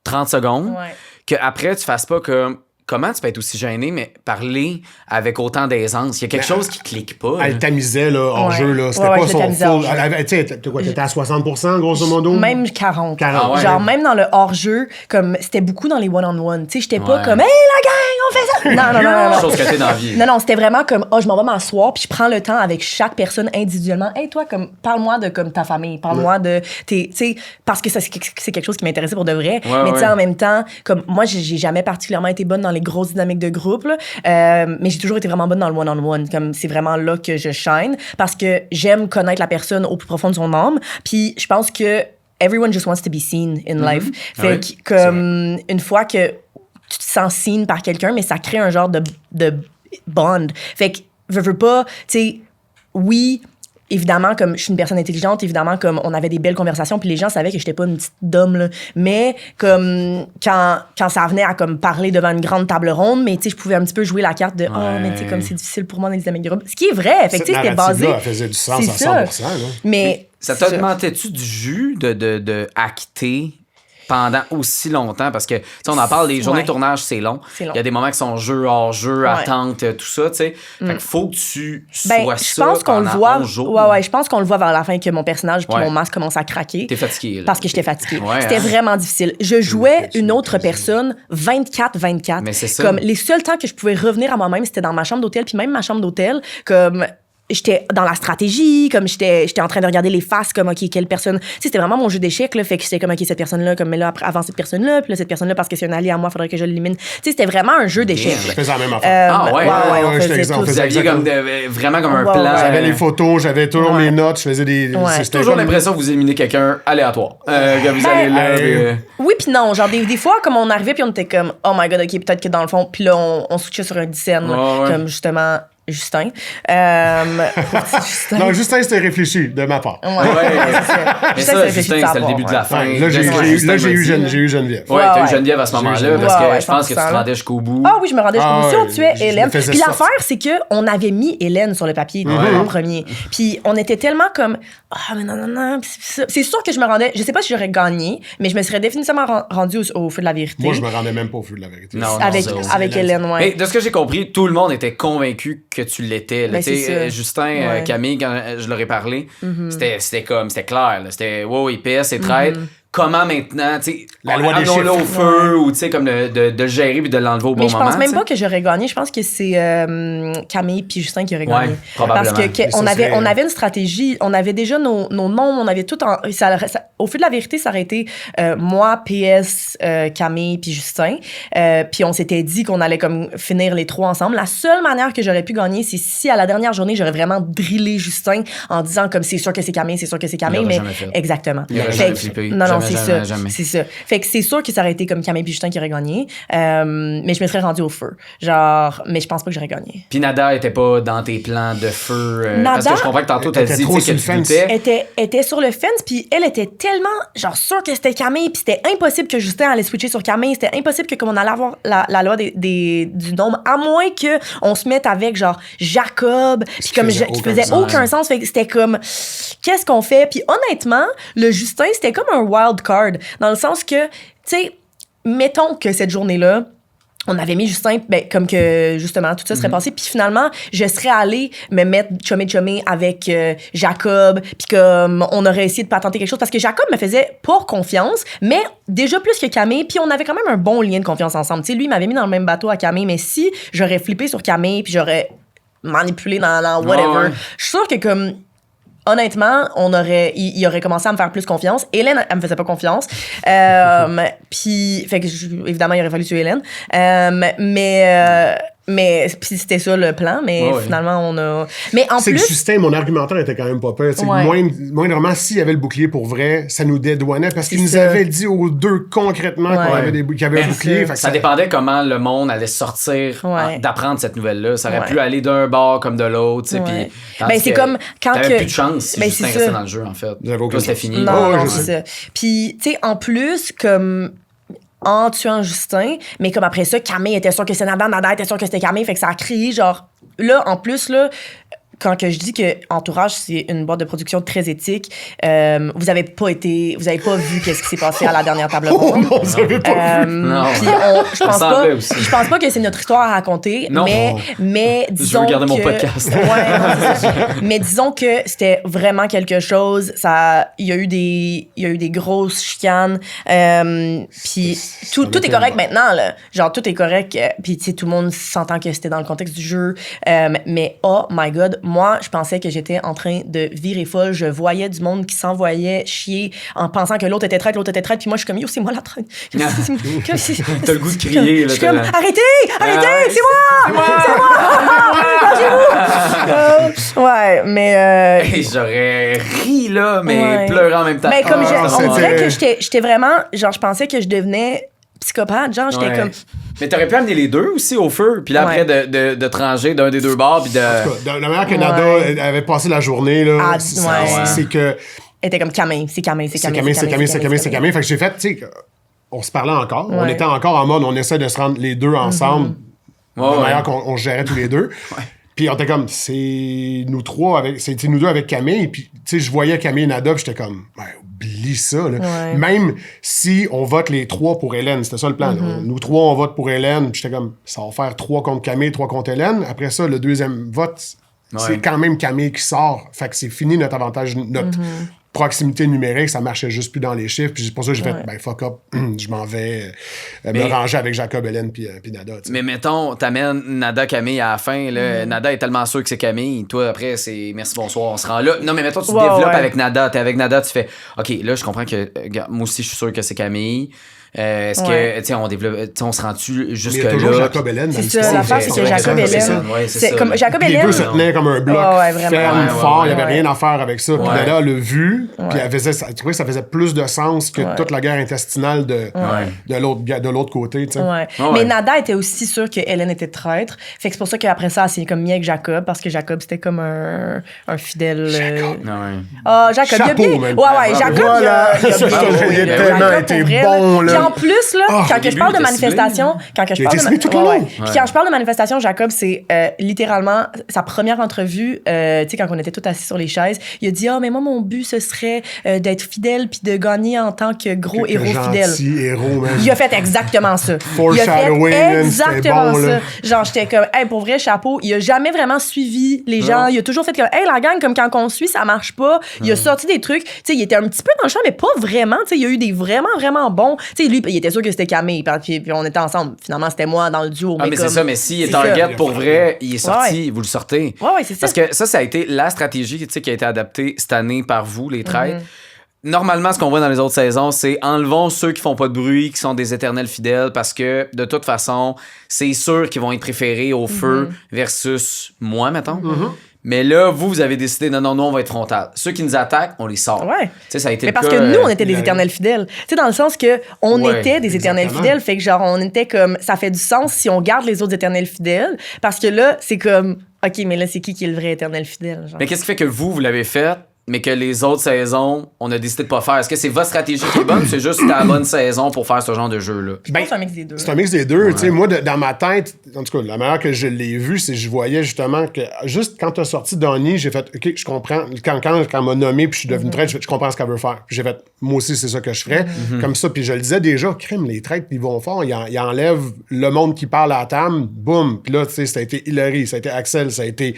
30 secondes, Ouais. qu'après, tu fasses pas comme... Comment tu peux être aussi gêné, mais parler avec autant d'aisance? Il y a quelque chose qui clique pas. Elle tamisait, là, hors Ouais. jeu, là. C'était Ouais, pas je son tamisais hors full. jeu. Tu sais, t'étais à 60%, grosso modo? Même 40. 40. Ah ouais. Genre, même dans le hors-jeu, comme c'était beaucoup dans les one-on-one. Tu sais, j'étais pas Ouais. comme, hey, la gang, on fait ça! Non. Chose que t'es dans la vie. Non, c'était vraiment comme, je m'en vais m'asseoir, puis je prends le temps avec chaque personne individuellement. Hey, toi, comme, parle-moi de comme ta famille, parle-moi de tes. Tu sais, parce que ça, c'est quelque chose qui m'intéressait pour de vrai. Ouais, mais tu sais, ouais. en même temps, comme, moi, j'ai jamais particulièrement été bonne dans les grosses dynamiques de groupe, là. Mais j'ai toujours été vraiment bonne dans le one-on-one. Comme, c'est vraiment là que je shine, parce que j'aime connaître la personne au plus profond de son âme. Puis je pense que everyone just wants to be seen in life. Fait Ouais, que, comme, une fois que tu te sens seen par quelqu'un, mais ça crée un genre de bond. Fait que, veux pas, tu sais, oui, évidemment, comme je suis une personne intelligente, évidemment, comme on avait des belles conversations, puis les gens savaient que j'étais pas une petite dôme, là. Mais, comme, quand ça venait à, comme, parler devant une grande table ronde, mais, tu sais, je pouvais un petit peu jouer la carte de, mais, tu sais, comme c'est difficile pour moi dans les dynamiques de groupe. Ce qui est vrai, fait que, tu sais, c'était basé. Elle faisait du sens c'est à 100%, ça. là. Mais. Ça te demandait-tu du jus de acter pendant aussi longtemps? Parce que, tu sais, on en parle, les journées de tournage, c'est long. C'est long. Il y a des moments qui sont jeu hors jeu, attente, tout ça, tu sais. Fait qu'il faut que tu sois je ça pense qu'on le pendant voit. 11 jours. Ouais, je pense qu'on le voit vers la fin que mon personnage puis Ouais. mon masque commence à craquer. T'es fatigué, là. Parce que j'étais fatiguée. Ouais, C'était hein. vraiment difficile. Je jouais une autre personne 24/24. Mais c'est ça. Comme les seuls temps que je pouvais revenir à moi-même, c'était dans ma chambre d'hôtel, puis même ma chambre d'hôtel, comme j'étais dans la stratégie, comme j'étais en train de regarder les faces, comme, OK, quelle personne... Tu sais, c'était vraiment mon jeu d'échecs, là, fait que c'était comme, OK, cette personne-là, comme, mais là, avant cette personne-là, puis là, cette personne-là, parce que c'est un allié à moi, faudrait que je l'élimine. Tu sais, c'était vraiment un jeu d'échecs. Je faisais la même affaire. Ah ouais? on j'étais faisait exempt, tout on Vous faisait aviez exactement. comme vraiment comme un Ouais, plan. ouais. J'avais les photos, j'avais toujours mes notes, je faisais des... Ouais. c'était Toujours comme- l'impression que vous éliminez quelqu'un aléatoire. Que vous allez là. Oui, puis non. Genre, des fois, comme on arrivait, puis on était comme, oh my god, OK, peut-être que dans le fond, puis là, on switchait sur un dizaine, Ouais. comme justement Justin. Justin. Non, Justin, c'était réfléchi de ma part. Ouais, Ouais. c'est ça. Mais Justin, ça, c'est réfléchi Justin, de c'était le savoir, début de la ouais. fin. Là, de ce que Justin j'ai m'a eu dit. Geneviève. Ouais, t'as eu Ouais. Geneviève à ce moment-là, Ouais, parce que ouais, je pense que tu te 100%. rendais jusqu'au bout. Ah oui, je me rendais jusqu'au bout. Si on tuait je me Hélène. faisais Puis sortir. l'affaire, c'est qu'on avait mis Hélène sur le papier en premier. Puis on était tellement comme, mais non. C'est sûr que je me rendais, je sais pas si j'aurais gagné, mais je me serais définitivement rendue au feu de la vérité. Moi, je me rendais même pas au feu de la vérité. Non, avec Hélène, ouais. Mais de ce que j'ai compris, tout le monde était convaincu que tu l'étais. là. Ben, Tu sais, c'est ça. Justin, Ouais. Camille, quand je leur ai parlé, c'était clair. là. C'était IPS et traite. Comment maintenant, tu sais, La loi des amenons-le au chiffres. feu ou tu sais, comme de le gérer puis de l'enlever au bon Mais je moment. pense même tu sais. pas que j'aurais gagné. Je pense que c'est Camille puis Justin qui auraient Ouais, gagné. probablement. Parce que Mais ça on avait, serait- on avait une stratégie, on avait déjà nos noms, on avait tout au feu de la vérité, ça aurait été moi, PS, Camille puis Justin. Puis on s'était dit qu'on allait comme finir les trois ensemble. La seule manière que j'aurais pu gagner, c'est si à la dernière journée, j'aurais vraiment drillé Justin en disant comme c'est sûr que c'est Camille, c'est sûr que c'est Camille. Il Mais l'aurait jamais fait. exactement. Il aurait Fait jamais que- flippé. Non, Jamais, c'est jamais, ça. jamais. C'est ça. Fait que c'est sûr que ça aurait été comme Camille puis Justin qui auraient gagné. Mais je me serais rendue au feu. Genre, mais je pense pas que j'aurais gagné. Puis Nada était pas dans tes plans de feu. Nada Parce que je comprends que tantôt, t'as était dit trop tu sais, que sur tu le fence. doutais. était sur le fence, puis elle était tellement, genre, sûre que c'était Camille, puis c'était impossible que Justin allait switcher sur Camille. C'était impossible que, comme on allait avoir la loi du nombre, à moins qu'on se mette avec, genre, Jacob, puis comme faisait qui aucun faisait sens. aucun sens. Fait que c'était comme, qu'est-ce qu'on fait? Puis honnêtement, le Justin, c'était comme un wild card, dans le sens que, tu sais, mettons que cette journée-là, on avait mis Justin, comme que justement tout ça serait passé, puis finalement je serais allée me mettre chumé avec Jacob, puis comme on aurait essayé de patenter quelque chose parce que Jacob me faisait pas confiance, mais déjà plus que Camille, puis on avait quand même un bon lien de confiance ensemble. Tu sais, lui il m'avait mis dans le même bateau à Camille, mais si j'aurais flippé sur Camille puis j'aurais manipulé dans whatever, Ouais. je suis sûre que comme honnêtement, il aurait commencé à me faire plus confiance. Hélène, elle me faisait pas confiance. Puis, fait que, évidemment, il aurait fallu tuer Hélène. Mais puis c'était ça le plan, mais Ouais. finalement, on a... Mais en C'est plus... que Justin, mon argumentaire était quand même pas peur. C'est Ouais. moindrement, s'il y avait le bouclier pour vrai, ça nous dédouanait parce qu'il nous ça. avait dit aux deux concrètement Ouais. qu'on avait qu'il y avait un bouclier. Fait que Ça dépendait comment le monde allait sortir Ouais. d'apprendre cette nouvelle-là. Ça aurait Ouais. pu aller d'un bord comme de l'autre, tu sais, Ouais. puis tandis Ben, c'est que comme quand t'avais que- plus de chance si Ben, Justin c'est restait ça. dans le jeu, en fait. J'avais aucun Toi, c'était sens. fini. Non, Ouais, non, je c'est sais. ça. Puis, tu sais, en plus, comme en tuant Justin, mais comme après ça, Camille était sûre que c'était Nada était sûre que c'était Camille, fait que ça a crié, genre, là, en plus, là, quand que je dis que Entourage, c'est une boîte de production très éthique, vous avez pas vu qu'est-ce qui s'est passé à la dernière table ronde. Oh non, vous avez pas vu. Non. Puis je pense pas que c'est notre histoire à raconter, Non. mais disons Je veux garder que, mon podcast. Ouais, non, c'est ça. Mais disons que c'était vraiment quelque chose. Il y a eu des grosses chicanes. Puis tout est correct maintenant, là. Genre, tout est correct. Puis, tu sais, tout le monde s'entend que c'était dans le contexte du jeu. Mais, oh my God, moi, je pensais que j'étais en train de virer folle. Je voyais du monde qui s'envoyait chier en pensant que l'autre était traître. Puis moi, je suis comme, yo, c'est moi la traître. T'as le goût de crier, là. Je suis comme, arrêtez, c'est moi! Lâchez-vous! Ouais, mais... J'aurais ri, là, mais pleuré en même temps. Mais comme on dirait que c'était- j'étais vraiment... Genre, je pensais que je devenais psychopathe. Genre, j'étais comme... Mais t'aurais pu amener les deux aussi au feu, puis là, après, de te ranger d'un des deux bords, puis de... En tout cas, la manière que Nada avait passé la journée, là, c'est que... Elle était comme Camille. C'est Camille. Fait que j'ai fait, tu sais, on se parlait encore. On était encore en mode, on essaie de se rendre les deux ensemble. De manière qu'on se gérait tous les deux. Puis on était comme, c'est nous deux avec Camille. Puis, tu sais, je voyais Camille et Nada, puis j'étais comme, oublie ça, là. Ouais. Même si on vote les trois pour Hélène, c'était ça le plan. Là. Nous trois, on vote pour Hélène. Puis j'étais comme, ça va faire 3 contre Camille, 3 contre Hélène. Après ça, le deuxième vote, c'est quand même Camille qui sort. Fait que c'est fini notre avantage, notre proximité numérique, ça marchait juste plus dans les chiffres. Puis c'est pour ça que j'ai fait, fuck up, je m'en vais me ranger avec Jacob, Hélène, puis Nada. T'sais. Mais mettons, t'amènes Nada, Camille à la fin. Là, Nada est tellement sûr que c'est Camille. Toi, après, c'est merci, bonsoir, on se rend là. Non, mais mettons, tu développes avec Nada. T'es avec Nada, tu fais, OK, là, je comprends que, moi aussi, je suis sûr que c'est Camille. Est-ce que, tu sais, on développe, on se rend-tu jusque-là? Il y a toujours Jacob, Hélène. C'est ça, l'affaire, c'est que Jacob, Hélène. C'est comme Jacob, Hélène. Les deux se tenaient comme un bloc ferme, fort. Il n'y avait rien à faire avec ça. Puis Nada l'a vu, puis elle faisait, tu trouvais que ça faisait plus de sens que toute la guerre intestinale de l'autre côté, tu sais. Mais Nada était aussi sûre que Hélène était traître. Fait que c'est pour ça qu'après ça, elle s'est comme mis avec Jacob, parce que Jacob, c'était comme un fidèle... Jacob, Chapeau, il a bien... Ouais, Jacob, il a tellement été bon, là. En plus, là, quand je parle de manifestation, quand je parle de manifestation, Jacob, c'est littéralement sa première entrevue, tu sais, quand on était tous assis sur les chaises, il a dit, mais moi, mon but, ce serait d'être fidèle puis de gagner en tant que gros héros fidèle. Il a fait exactement ça. Il a fait exactement ça. Genre, j'étais comme, pour vrai, chapeau, il a jamais vraiment suivi les gens. Il a toujours fait comme, la gang, comme quand on suit, ça marche pas. Il a sorti des trucs, tu sais, il était un petit peu dans le champ, mais pas vraiment. Tu sais, il y a eu des vraiment, vraiment bons. Tu sais, lui, il était sûr que c'était Camille, puis on était ensemble. Finalement, c'était moi dans le duo. Mais c'est ça, mais s'il est target pour vrai, il est sorti, vous le sortez. Ouais, c'est ça. Parce que ça a été la stratégie, tu sais, qui a été adaptée cette année par vous, les traîtres. Normalement, ce qu'on voit dans les autres saisons, c'est enlevons ceux qui font pas de bruit, qui sont des éternels fidèles, parce que de toute façon, c'est sûr qu'ils vont être préférés au feu versus moi, mettons. Mais là, vous avez décidé, non, nous, on va être frontal. Ceux qui nous attaquent, on les sort. Ouais. Tu sais, ça a été mais parce que nous, on était des éternels fidèles. Tu sais, dans le sens que on était des éternels fidèles. Fait que genre, on était comme, ça fait du sens si on garde les autres éternels fidèles. Parce que là, c'est comme, OK, mais là, c'est qui est le vrai éternel fidèle? Genre? Mais qu'est-ce qui fait que vous l'avez fait, mais que les autres saisons, on a décidé de pas faire? Est-ce que c'est votre stratégie qui est bonne ou c'est juste la bonne saison pour faire ce genre de jeu-là? Je pense que c'est un mix des deux. C'est un mix des deux. Tu sais, moi, dans ma tête, en tout cas, la manière que je l'ai vu, c'est que je voyais justement que juste quand t'as sorti Donnie, j'ai fait, OK, je comprends. Quand elle m'a nommé puis je suis devenu traître, j'ai fait, je comprends ce qu'elle veut faire. Puis j'ai fait, moi aussi, c'est ça que je ferais. Comme ça. Puis je le disais déjà, crime, les traîtres, ils vont fort. Ils enlèvent le monde qui parle à la table. Boum. Puis là, tu sais, ça a été Hilary, ça a été Axel, ça a été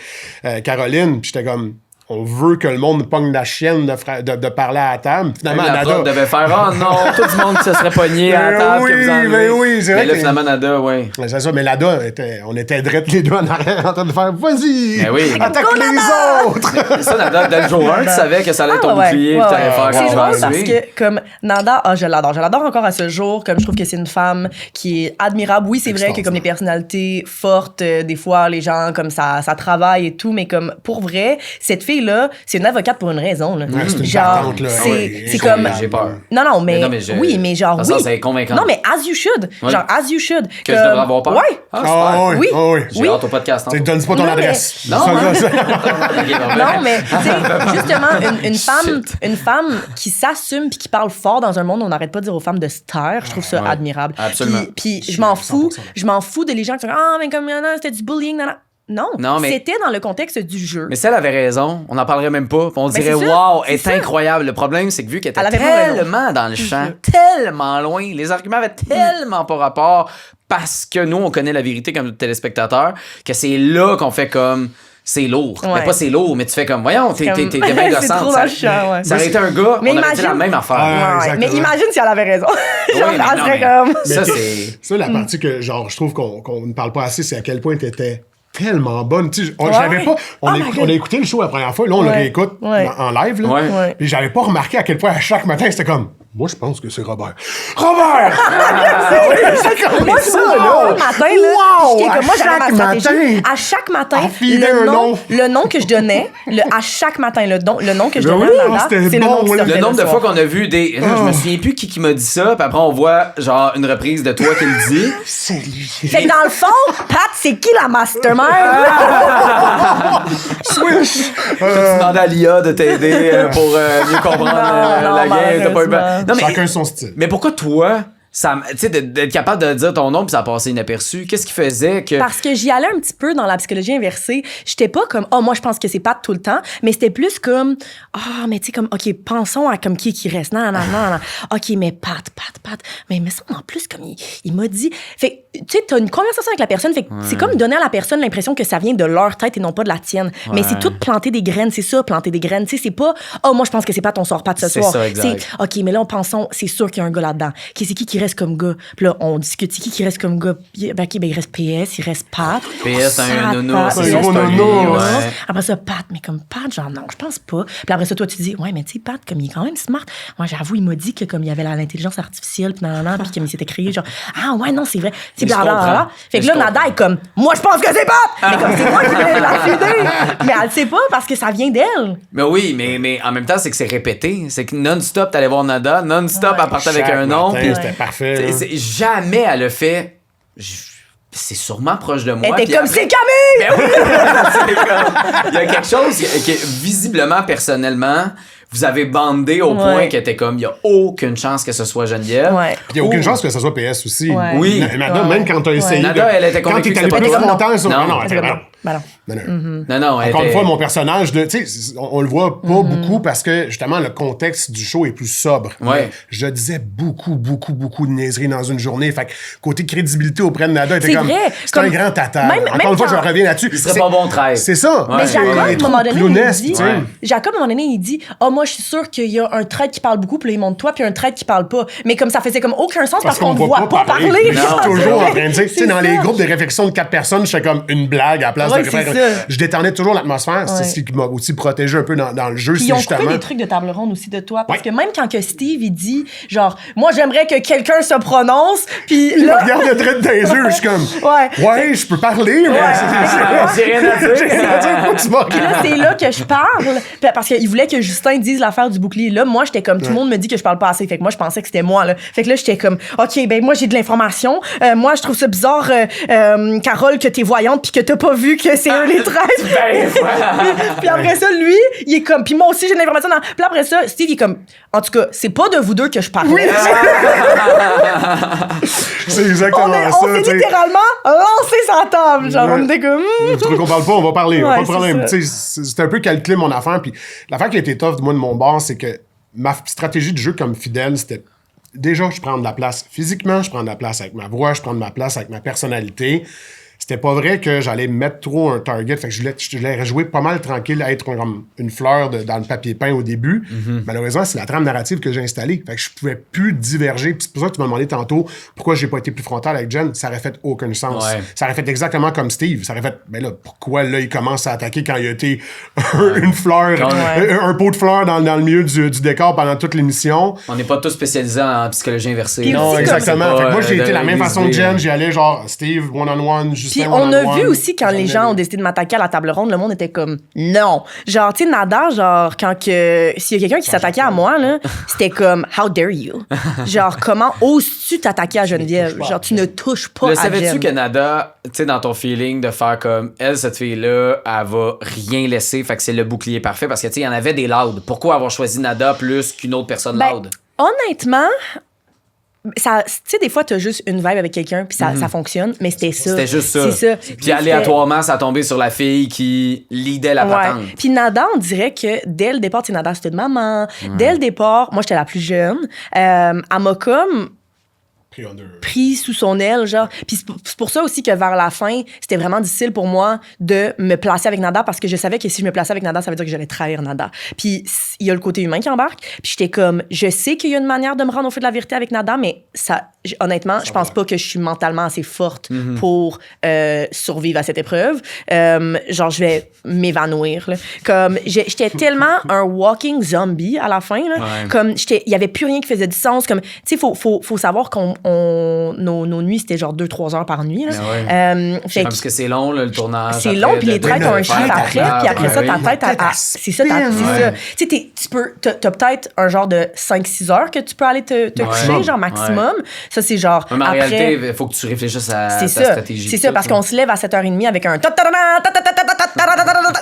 Caroline. Puis j'étais comme, on veut que le monde pogne la chienne de parler à la table. Finalement, la Nada devait faire, oh non, tout le monde se serait pogné à la table. Oui, c'est vrai. Mais là, finalement, Nada, oui. C'est ça, mais Nada, on était drettes les deux en arrière en train de faire, vas-y, attaque les autres. Ça, Nada, dès le jour 1, tu savais que ça allait être ton bouclier, que t'allais faire c'est drôle parce que, comme, Nada, je l'adore encore à ce jour, comme je trouve que c'est une femme qui est admirable. Oui, c'est vrai que comme les personnalités fortes, des fois, les gens, comme ça travaille et tout, mais comme, pour vrai, cette fille-là, c'est une avocate pour une raison, là. C'est une genre, patente, là. c'est comme... J'ai peur. Non, mais oui, mais genre, oui. Ça, c'est convaincant. Non, mais as you should. Genre, as you should. Que je devrais avoir peur? Ouais. Oui. Oui. J'ai hâte au podcast. Tu donnes pas ton adresse. Non, mais tu sais, justement, une femme qui s'assume puis qui parle fort dans un monde où on n'arrête pas de dire aux femmes de se taire, je trouve ça admirable. Absolument. Puis je m'en fous de les gens qui sont mais comme c'était du bullying, Non, mais c'était dans le contexte du jeu. Mais si elle avait raison, on n'en parlerait même pas. On dirait, wow, elle est incroyable. Le problème, c'est que vu qu'elle était tellement dans le champ, tellement loin, les arguments avaient tellement pas rapport parce que nous, on connaît la vérité comme téléspectateurs, que c'est là qu'on fait comme... C'est lourd. Ouais. Mais pas c'est lourd, mais tu fais comme, voyons, t'es bien gossante. Ça aurait été un gars, on aurait dit la même affaire. Mais imagine si elle avait raison. Genre, elle serait comme... Ça, c'est... Ça, la partie que, genre, je trouve qu'on ne parle pas assez, c'est à quel point t'étais tellement bonne. Tu sais, j'avais pas... On a écouté le show la première fois, là, on le réécoute en live, là. Puis j'avais pas remarqué à quel point à chaque matin, c'était comme... Moi, je pense que c'est Robert. Robert! Moi, le matin, là, moi, j'avais ma stratégie. À chaque matin, le nom que je donnais, à chaque matin, le nom que je donnais à Nada, c'est le nom qui sortait. Le nombre de fois qu'on a vu des... Je me souviens plus qui m'a dit ça, puis après, on voit, genre, une reprise de toi qui le dit. C'est lui. Fait que dans le fond, Pat, c'est qui la mastermind? Switch! Tu demandais à l'IA de t'aider pour mieux comprendre la game. T'as pas eu... Non, mais, chacun son style. Mais pourquoi toi, tu sais, d'être capable de dire ton nom puis ça a passé inaperçu, qu'est-ce qui faisait que... Parce que j'y allais un petit peu dans la psychologie inversée. J'étais pas comme, moi, je pense que c'est Pat tout le temps, mais c'était plus comme, mais tu sais, comme, OK, pensons à comme qui reste. Non. OK, mais Pat. Mais il me semble en plus, comme, il m'a dit... Fait tu sais, t'as une conversation avec la personne, fait que c'est comme donner à la personne l'impression que ça vient de leur tête et non pas de la tienne. Mais c'est tout planter des graines, c'est ça, planter des graines. Tu sais, c'est pas, moi, je pense que c'est Pat, on sort Pat ce soir. Ça, exact. C'est, OK, mais là, pensons, c'est sûr qu'il y a un gars là-dedans. C'est qui reste comme gars? Puis là, on discute, c'est qui reste comme gars? Ben, OK, il reste PS, il reste Pat. PS, un nono, c'est un nono. Après ça, Pat, mais comme Pat, genre, non, je pense pas. Puis après ça, toi, tu dis, mais tu sais, Pat, comme il est quand même smart. Moi, j'avoue, il m'a dit que comme il y avait l'intelligence artificielle, puis puis qu'il s'était créé, genre, non, c'est vrai. C'est blablabla. Fait que là, Nada est comme, moi, je pense que c'est Pat! Mais comme, c'est moi qui vais la filer. Mais elle le sait pas parce que ça vient d'elle. Mais oui, mais en même temps, c'est que c'est répété. C'est que non-stop, t'allais voir Nada, non-stop, elle partait avec un nom. C'était parfait. Jamais elle le fait. C'est sûrement proche de moi. Elle était comme, c'est Camille! Ben oui! Il y a quelque chose que visiblement, personnellement, vous avez bandé au point qu'elle était comme, il n'y a aucune chance que ce soit Geneviève. Il n'y a aucune chance que ce soit PS aussi. Oui. Nada, même quand tu as essayé. Nada, elle était convaincue que c'était pas longtemps sur... Non, non. Encore une fois, mon personnage, on le voit pas beaucoup parce que justement, le contexte du show est plus sobre. Je disais beaucoup de niaiseries dans une journée. Fait que côté crédibilité auprès de Nada, était comme. C'est un grand tata. Encore une fois, je reviens là-dessus. Il serait pas bon 13. C'est ça. Mais Jacob, à un moment donné, il dit moi, je suis sûr qu'il y a un trait qui parle beaucoup, puis là, il montre toi, puis un trait qui parle pas. Mais comme ça faisait comme aucun sens parce qu'on ne voit pas parler. Je suis toujours en train de dire, tu sais, dans les groupes de réflexion de 4 personnes, je fais comme une blague à la place de faire. Je détendais toujours l'atmosphère. C'est ce qui m'a aussi protégé un peu dans le jeu. Puis ils ont coupé des trucs de table ronde aussi de toi. Parce que même quand que Steve, il dit, genre, moi, j'aimerais que quelqu'un se prononce, puis là... Il me regarde de traite dans les yeux, je suis comme, je peux parler, mais j'ai rien à dire. J'ai rien à dire, faut que tu m'en... Puis là, c'est là que je parle, parce qu'il voulait que Justin dise l'affaire du bouclier. Là, moi, j'étais comme, tout le monde me dit que je parle pas assez. Fait que moi, je pensais que c'était moi, là. Fait que là, j'étais comme, OK, ben moi, j'ai de l'information. Moi, je trouve ça bizarre, Carole, que t'es voyante, puis que t'as pas vu que c'est eux les 13. Puis après ça, lui, il est comme, puis moi aussi, j'ai de l'information. Puis après ça, Steve, il est comme, en tout cas, c'est pas de vous deux que je parle. Oui, c'est exactement ça. On s'est littéralement lancé sa table. Genre, on était comme... Le truc qu'on parle pas, on va parler. Pas de problème. C'est un peu calculé, mon affaire. Puis l'affaire qui a été tough, moi, de mon bord, c'est que ma stratégie de jeu comme fidèle, c'était... Déjà, je prends de la place physiquement, je prends de la place avec ma voix, je prends de la place avec ma personnalité. C'était pas vrai que j'allais mettre trop un target. Fait que je voulais jouer pas mal tranquille, être comme une fleur dans le papier peint au début. Malheureusement, c'est la trame narrative que j'ai installée. Fait que je pouvais plus diverger. Puis c'est pour ça que tu m'as demandé tantôt pourquoi j'ai pas été plus frontal avec Jen. Ça aurait fait aucun sens. Ça aurait fait exactement comme Steve. Ça aurait fait, là, pourquoi là, il commence à attaquer quand il a été une fleur, un pot de fleurs dans le milieu du décor pendant toute l'émission. On n'est pas tous spécialisés en psychologie inversée. Non, exactement. Fait que moi, j'ai été la même façon de Jen. J'y allais genre Steve, one-on-one, Puis on a vu aussi quand les gens ont décidé de m'attaquer à la table ronde, le monde était comme non. Genre, tu sais, Nada, genre, s'il y a quelqu'un qui s'attaquait à moi, là, c'était comme how dare you? Genre, comment oses-tu t'attaquer à Geneviève? Genre, tu ne touches pas à Jen. Savais-tu que Nada, tu sais, dans ton feeling de faire comme elle, cette fille-là, elle va rien laisser, fait que c'est le bouclier parfait parce que, tu sais, il y en avait des louds. Pourquoi avoir choisi Nada plus qu'une autre personne loud? Honnêtement, ça, tu sais, des fois, t'as juste une vibe avec quelqu'un, puis ça fonctionne, mais c'était ça. C'était juste ça. C'est ça. Puis aléatoirement, ça a tombé sur la fille qui leadait la patente. Puis Nada, on dirait que dès le départ, tu sais, Nada, c'était de maman. Dès le départ, moi, j'étais la plus jeune. Elle m'a comme pris sous son aile, genre. Puis c'est pour ça aussi que vers la fin, c'était vraiment difficile pour moi de me placer avec Nada parce que je savais que si je me plaçais avec Nada, ça veut dire que j'allais trahir Nada. Puis il y a le côté humain qui embarque. Puis j'étais comme, je sais qu'il y a une manière de me rendre au feu de la vérité avec Nada, mais ça, honnêtement, je pense pas que je suis mentalement assez forte pour survivre à cette épreuve. Genre, je vais m'évanouir, là. Comme, j'étais tellement un walking zombie à la fin, là. Ouais. Comme, il y avait plus rien qui faisait du sens. Comme, tu sais, faut savoir nos nuits, c'était genre 2-3 heures par nuit, là. Parce que c'est long, là, le tournage. C'est long, puis les traites ont un chiffre après, puis après ça, ta tête, c'est ça, tu sais, t'as peut-être un genre de 5-6 heures que tu peux aller te coucher, genre maximum. Ça, c'est genre. Mais en réalité, il faut que tu réfléchisses à ta stratégie. C'est ça, parce qu'on se lève à 7h30 avec un.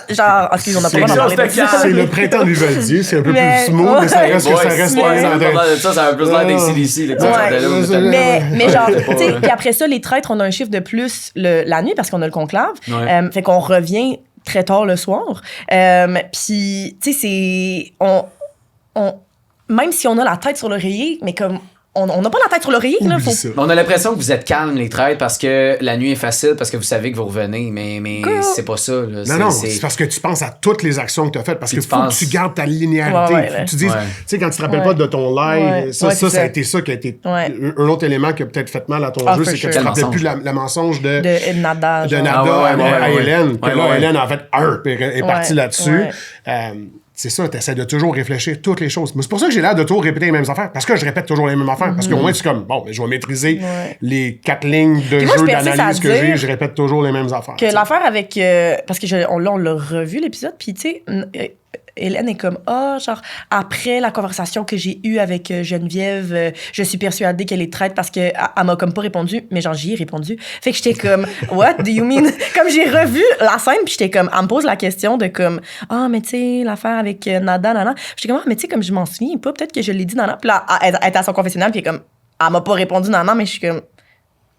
Genre, excuse, on n'a pas le droit d'en parler. C'est le printemps du Valdier, c'est un peu plus smooth, mais ça reste que ça reste pas ça a plus l'air d'ACDC. Mais genre, tu sais, puis après ça, les traîtres, on a un chiffre de plus la nuit parce qu'on a le conclave. Fait qu'on revient très tard le soir. Puis, tu sais, c'est. Même si on a la tête sur l'oreiller, mais comme. On n'a pas la tête sur l'oreiller, là. On a l'impression que vous êtes calme, les traîtres, parce que la nuit est facile, parce que vous savez que vous revenez, mais c'est pas ça. Là. Non, c'est parce que tu penses à toutes les actions que tu as faites, parce qu'il faut que tu gardes ta linéarité. Faut que tu dises, tu sais, quand tu te rappelles pas de ton live, ça a été ça qui a été un autre élément qui a peut-être fait mal à ton jeu, c'est que tu te rappelles plus le mensonge de Nada à Hélène. Que là, Hélène, en fait, est partie là-dessus. C'est ça, tu essaies de toujours réfléchir toutes les choses. Mais c'est pour ça que j'ai l'air de toujours répéter les mêmes affaires. Parce que je répète toujours les mêmes affaires. Parce qu'au moins, c'est comme, bon, je vais maîtriser les 4 lignes de jeu d'analyse que j'ai. Je répète toujours les mêmes affaires. Que l'affaire avec... parce que on l'a revu, l'épisode. Puis, tu sais... Hélène est comme, genre, après la conversation que j'ai eue avec Geneviève, je suis persuadée qu'elle est traître parce qu'elle m'a comme pas répondu, mais genre, j'y ai répondu. Fait que j'étais comme, what do you mean? Comme j'ai revu la scène, puis j'étais comme, elle me pose la question de comme, mais tu sais, l'affaire avec Nada, nana. J'étais comme, mais tu sais, comme je m'en souviens pas, peut-être que je l'ai dit, nana. Puis là, elle est à son confessionnal, puis elle est comme, elle m'a pas répondu, nana, mais je suis comme,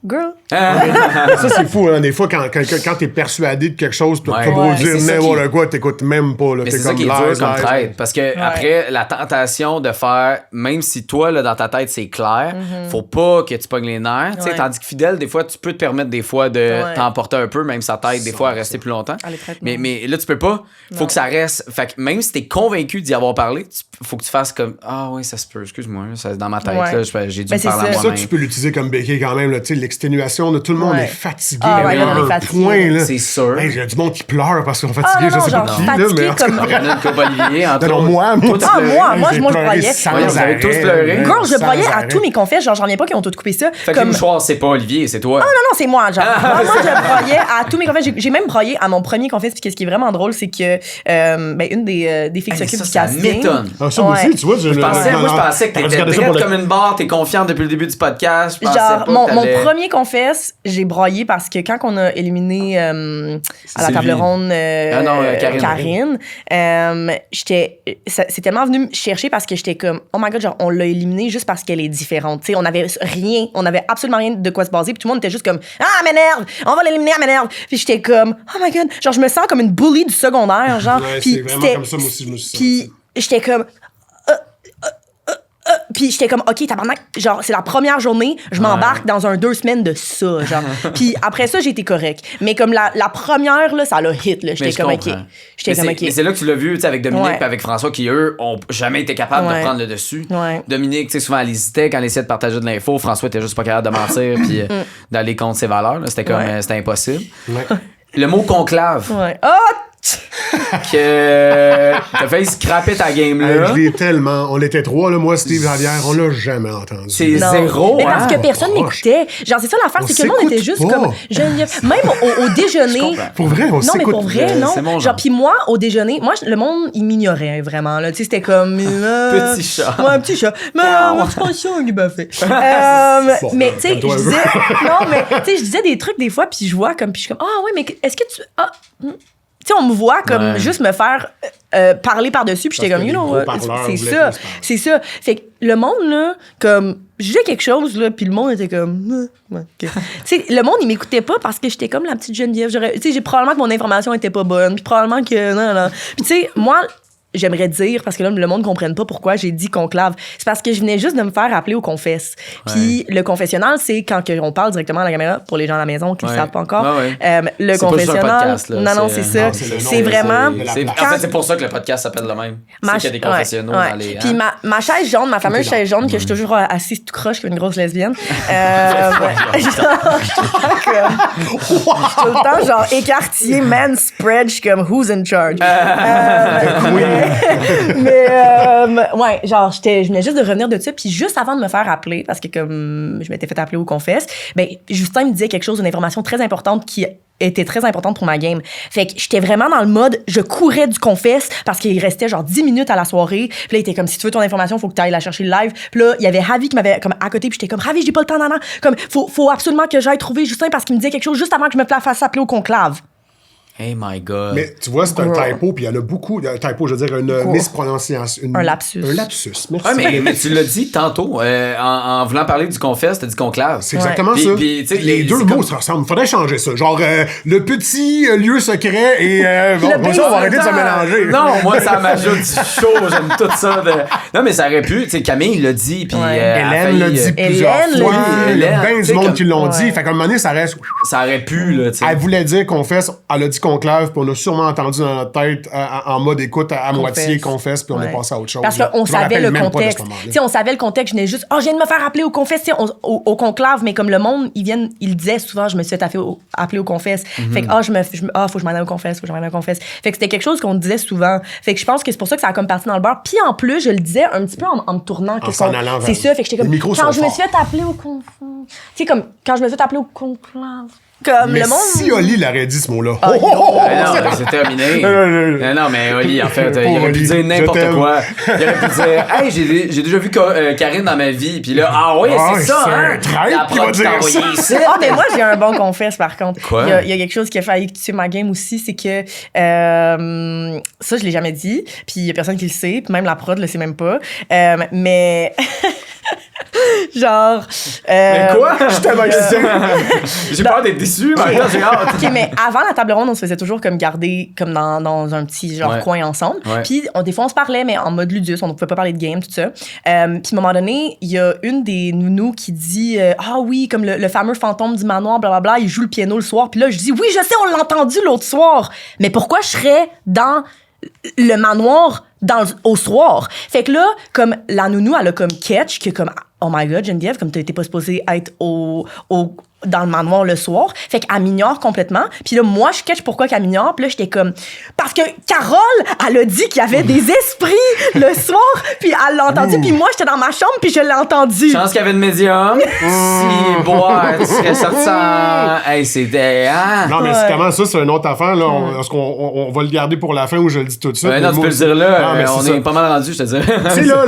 girl. Ça, c'est fou, hein, des fois, quand t'es persuadé de quelque chose, t'as beau dire n'importe quoi, t'écoutes même pas. Là, mais c'est ça qui est dur comme traite. Parce que après, la tentation de faire, même si toi, là, dans ta tête, c'est clair, faut pas que tu pognes les nerfs. Tandis que fidèle, des fois, tu peux te permettre des fois de t'emporter un peu, même sa tête, des fois, à rester plus longtemps. Mais là, tu peux pas. Faut que ça reste. Fait que même si t'es convaincu d'y avoir parlé, faut que tu fasses comme, oui, ça se peut, excuse-moi, ça, dans ma tête, là, j'ai dû me parler à moi-même. C'est ça que tu peux l'utiliser comme béquille quand même, l'exténuation de tout le monde est fatigué. On est fatigué. Point, là. C'est sûr. Il y a du monde qui pleure parce qu'ils sont fatigués. Je sais pas qui, là, mais en tout cas. Olivier, moi, je broyais. Vous avez tous pleuré. Girl, je broyais à tous mes confesses. Genre, j'en reviens pas qu'ils ont tout coupé ça. Fait que les mouchoirs, c'est pas Olivier, c'est toi. Non, c'est moi. Genre, moi, je broyais à tous mes confesses. J'ai même broyé à mon premier confesse. Puis ce qui est vraiment drôle, c'est que une des filles qui s'occupe du casting. Ça m'étonne. Ça aussi, tu vois. Je pensais que t'étais drôle comme une barre, t'es confiante depuis le début du podcast. Genre, mon premier confesse, j'ai broyé parce que quand on a éliminé à la table ronde Karine, c'est tellement venu me chercher parce que j'étais comme, oh my god, genre, on l'a éliminée juste parce qu'elle est différente. Tu sais, on avait absolument rien de quoi se baser. Puis tout le monde était juste comme, elle m'énerve, on va l'éliminer, elle m'énerve. Puis j'étais comme, oh my god, genre, je me sens comme une bully du secondaire, genre. Puis c'est vraiment comme ça, moi aussi, je me suis Puis j'étais comme, puis j'étais comme, OK, tabarnak, genre, c'est la première journée, je m'embarque dans 2 semaines de ça, genre. Puis après ça, j'ai été correct. Mais comme la première, là, ça l'a hit, là. J'étais comme, OK. Mais c'est là que tu l'as vu, tu sais, avec Dominique et avec François, qui, eux, ont jamais été capables de prendre le dessus. Dominique, tu sais, souvent, elle hésitait quand elle essayait de partager de l'info. François était juste pas capable de mentir puis d'aller contre ses valeurs, là. C'était comme, c'était impossible. Le mot conclave. Que t'as failli scraper ta game là. Je l'ai tellement. On était 3, là, moi, Steve, Javier, on l'a jamais entendu. C'est 0. Mais parce que personne n'écoutait. Genre, c'est ça l'affaire, c'est que le monde était juste comme. Même au déjeuner. Pour vrai, on s'écoute. Non, mais pour vrai, non. Genre, puis moi, au déjeuner, le monde, il m'ignorait vraiment. Tu sais, c'était comme. Petit chat. Ouais, un petit chat. Mais c'est pas ça qu'il m'a fait. Mais, tu sais, je disais. Non, mais, tu sais, je disais des trucs des fois, puis je vois comme. Puis je suis comme, ouais, mais est-ce que tu. sais, on me voit comme juste me faire parler par-dessus, puis j'étais comme, c'est ça. Fait que le monde, là, comme, je disais quelque chose, là, puis le monde était comme, okay. Tu sais, le monde, il m'écoutait pas parce que j'étais comme la petite Geneviève. Tu sais, probablement que mon information était pas bonne, puis probablement que, non. Puis tu sais, moi, j'aimerais dire, parce que là, le monde ne comprenne pas pourquoi j'ai dit conclave. C'est parce que je venais juste de me faire appeler au confesse. Puis le confessionnal, c'est quand on parle directement à la caméra, pour les gens à la maison qui ne savent pas encore. Le confessionnal. Podcast, là, non, c'est ça. C'est vraiment. En fait, c'est pour ça que le podcast s'appelle le même. C'est qu'il y a des confessionnaux dans les. Puis ma chaise jaune, ma fameuse chaise jaune, que je suis toujours assise tout croche comme une grosse lesbienne. Je suis tout le temps, genre, écartillée, man spread, je suis comme, who's in charge? Ouais, genre, je venais juste de revenir de ça, puis juste avant de me faire appeler, parce que comme je m'étais fait appeler au confesse, ben, Justin me disait quelque chose, une information très importante qui était très importante pour ma game. Fait que j'étais vraiment dans le mode, je courais du confesse parce qu'il restait genre 10 minutes à la soirée. Puis là, il était comme, si tu veux ton information, faut que tu ailles la chercher live. Puis là, il y avait Ravi qui m'avait comme à côté, puis j'étais comme, Ravi, j'ai pas le temps, non. Comme, faut absolument que j'aille trouver Justin parce qu'il me disait quelque chose juste avant que je me fasse appeler au conclave. Hey my God. Mais tu vois, c'est un typo, puis il y en a beaucoup. Un typo, je veux dire, une misprononciation. Un lapsus. Un lapsus, merci. Ouais, mais tu l'as dit tantôt, en voulant parler du confesse, t'as dit conclave. C'est exactement ça. Puis, les deux mots se ressemblent. Faudrait changer ça. Genre, le petit lieu secret et... bon, ça, on va arrêter de se mélanger. Non, moi, ça m'ajoute du show. J'aime tout ça. Non, mais ça aurait pu. Tu sais, Camille l'a dit, puis... Hélène l'a dit plusieurs fois. Il y a bien du monde qui l'ont dit. Fait qu'à un moment donné, ça reste... Ça aurait pu, là, tu sais. Elle voulait dire confesse, elle a dit conclave, puis on a sûrement entendu dans notre tête en mode écoute à moitié confesse, puis on est passé à autre chose. Parce qu'on savait le contexte. On savait le contexte. Je venais juste, je viens de me faire appeler au confesse, au conclave, mais comme le monde, ils disaient souvent, je me suis fait appeler au confesse. Fait que, faut que je m'en aille au confesse, Fait que c'était quelque chose qu'on disait souvent. Fait que je pense que c'est pour ça que ça a comme parti dans le beurre. Puis en plus, je le disais un petit peu en me tournant. C'est ça. Fait que j'étais comme, quand je me suis fait appeler au confesse. Tu sais, comme, quand je me suis fait appeler au conclave. Comme mais le monde... si Oli l'aurait dit ce mot-là. C'est terminé. Non, mais Oli, en fait, il aurait pu dire n'importe quoi. Il aurait pu dire, hey, j'ai déjà vu Karine dans ma vie. Puis là, c'est ça, hein? La prod qui t'a envoyé ici. Mais moi, j'ai un bon confesse, par contre. Quoi? Il y a quelque chose qui a failli tuer ma game aussi, c'est que ça, je l'ai jamais dit. Puis il y a personne qui le sait. Puis même la prod le sait même pas. Mais... Genre. Mais quoi? Je j'ai peur d'être déçu, mais j'ai hâte. OK, mais avant la table ronde, on se faisait toujours comme garder comme dans un petit genre coin ensemble. Puis des fois, on se parlait, mais en mode ludus, on ne pouvait pas parler de game, tout ça. Puis à un moment donné, il y a une des nounous qui dit ah oui, comme le fameux fantôme du manoir, blablabla, il joue le piano le soir. Puis là, je dis oui, je sais, on l'a entendu l'autre soir. Mais pourquoi je serais dans le manoir au soir? Fait que là, comme la nounou, elle a comme catch, que comme oh my God, Geneviève, comme t'étais pas supposée être dans le manoir le soir. Fait qu'elle m'ignore complètement. Puis là, moi, je catch pourquoi qu'elle m'ignore. Puis là, j'étais comme... Parce que Carole, elle a dit qu'il y avait des esprits le soir. Puis elle l'a entendu. Puis moi, j'étais dans ma chambre. Puis je l'ai entendu. Chance qu'il y avait une médium. Si, boire, tu serais sorti en... Hey, c'était... Hein? Non, mais c'est comment ça? C'est une autre affaire, là. Est-ce qu'on va le garder pour la fin ou je le dis tout de suite? Non, tu peux le dire là. On est pas mal rendu, je te dis. Tu sais, là,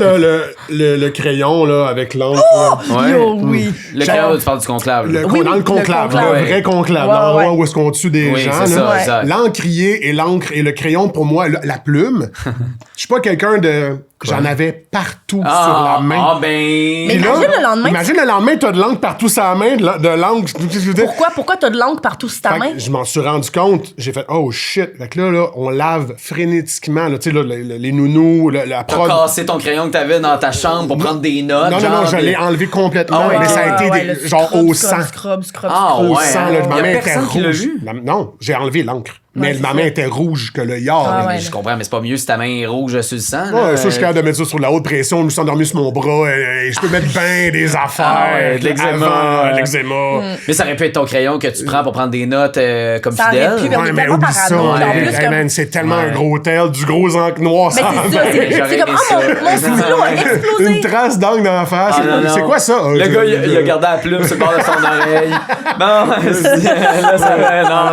le crayon, là, avec l'encre. Oui. Le crayon, tu parles du conclave. Dans le conclave, le vrai conclave, l'endroit où est-ce qu'on tue des gens. C'est ça, l'encrier et l'encre et le crayon, pour moi, la plume, je suis pas quelqu'un de... J'en avais partout sur la main. Mais imagine le lendemain. Imagine le lendemain, t'as de l'encre partout sur la main, de l'encre. Pourquoi t'as de l'encre partout sur ta main? Je m'en suis rendu compte. J'ai fait, oh shit. Fait que là, on lave frénétiquement, tu sais, les nounous, la prod. T'as cassé ton crayon que t'avais dans ta chambre pour prendre des notes. Non, je l'ai enlevé complètement. Mais ça a été genre au sang. Au sang, là. Ma main était rouge. Non, j'ai enlevé l'encre. Mais ma main était rouge que le yard. Je comprends, mais c'est pas mieux si ta main est rouge sur le sang. Ouais, ça, je suis capable de mettre ça sur la haute pression. Je me suis endormi sur mon bras et je peux mettre bien des affaires. De l'eczéma. Mais ça aurait pu être ton crayon que tu prends pour prendre des notes comme ça fidèle. Ouais, mais oublie ça. Man, c'est tellement un gros tel, du gros encre noir. Mais c'est comme, mon stylo a explosé. Une trace d'encre dans la face. C'est quoi ça? Le gars, il a gardé la plume sur le bord de son oreille. Non,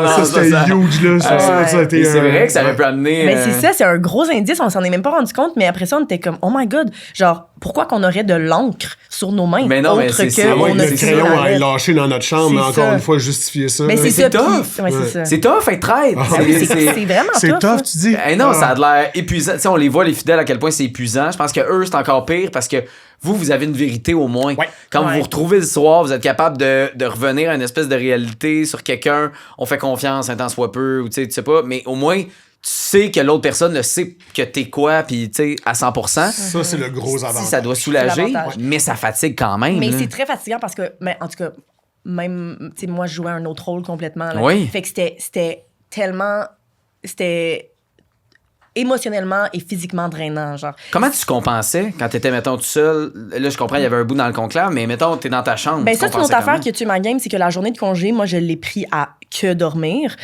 là, ça c'était huge, là. C'est vrai que ça aurait pu amener... Mais c'est ça, c'est un gros indice, on s'en est même pas rendu compte, mais après ça, on était comme, oh my God, genre, pourquoi qu'on aurait de l'encre sur nos mains? Mais non, mais c'est ça. Le crayon à lâcher dans notre chambre, mais encore une fois, justifier ça. Mais c'est tough. C'est tough être traître. C'est vraiment tough. C'est tough, tu dis. Non, ça a l'air épuisant. Tu sais, on les voit, les fidèles, à quel point c'est épuisant. Je pense que eux, c'est encore pire parce que vous avez une vérité au moins. Quand vous vous retrouvez le soir, vous êtes capable de revenir à une espèce de réalité sur quelqu'un. On fait confiance, un temps soit peu, ou tu sais pas. Mais au moins, tu sais que l'autre personne le sait que t'es quoi, puis tu sais, à 100%. Ça, c'est le gros avantage. Ça doit soulager, mais ça fatigue quand même. Mais c'est très fatigant parce que, en tout cas, même, tu sais, moi, je jouais un autre rôle complètement. Là. Fait que c'était tellement... C'était émotionnellement et physiquement drainant, genre. Comment tu compensais quand t'étais, mettons, tout seul? Là, je comprends, il y avait un bout dans le conclave, mais mettons, t'es dans ta chambre. Ben ça, c'est une autre affaire qui a tué ma game, c'est que la journée de congé, moi, je l'ai pris à que dormir.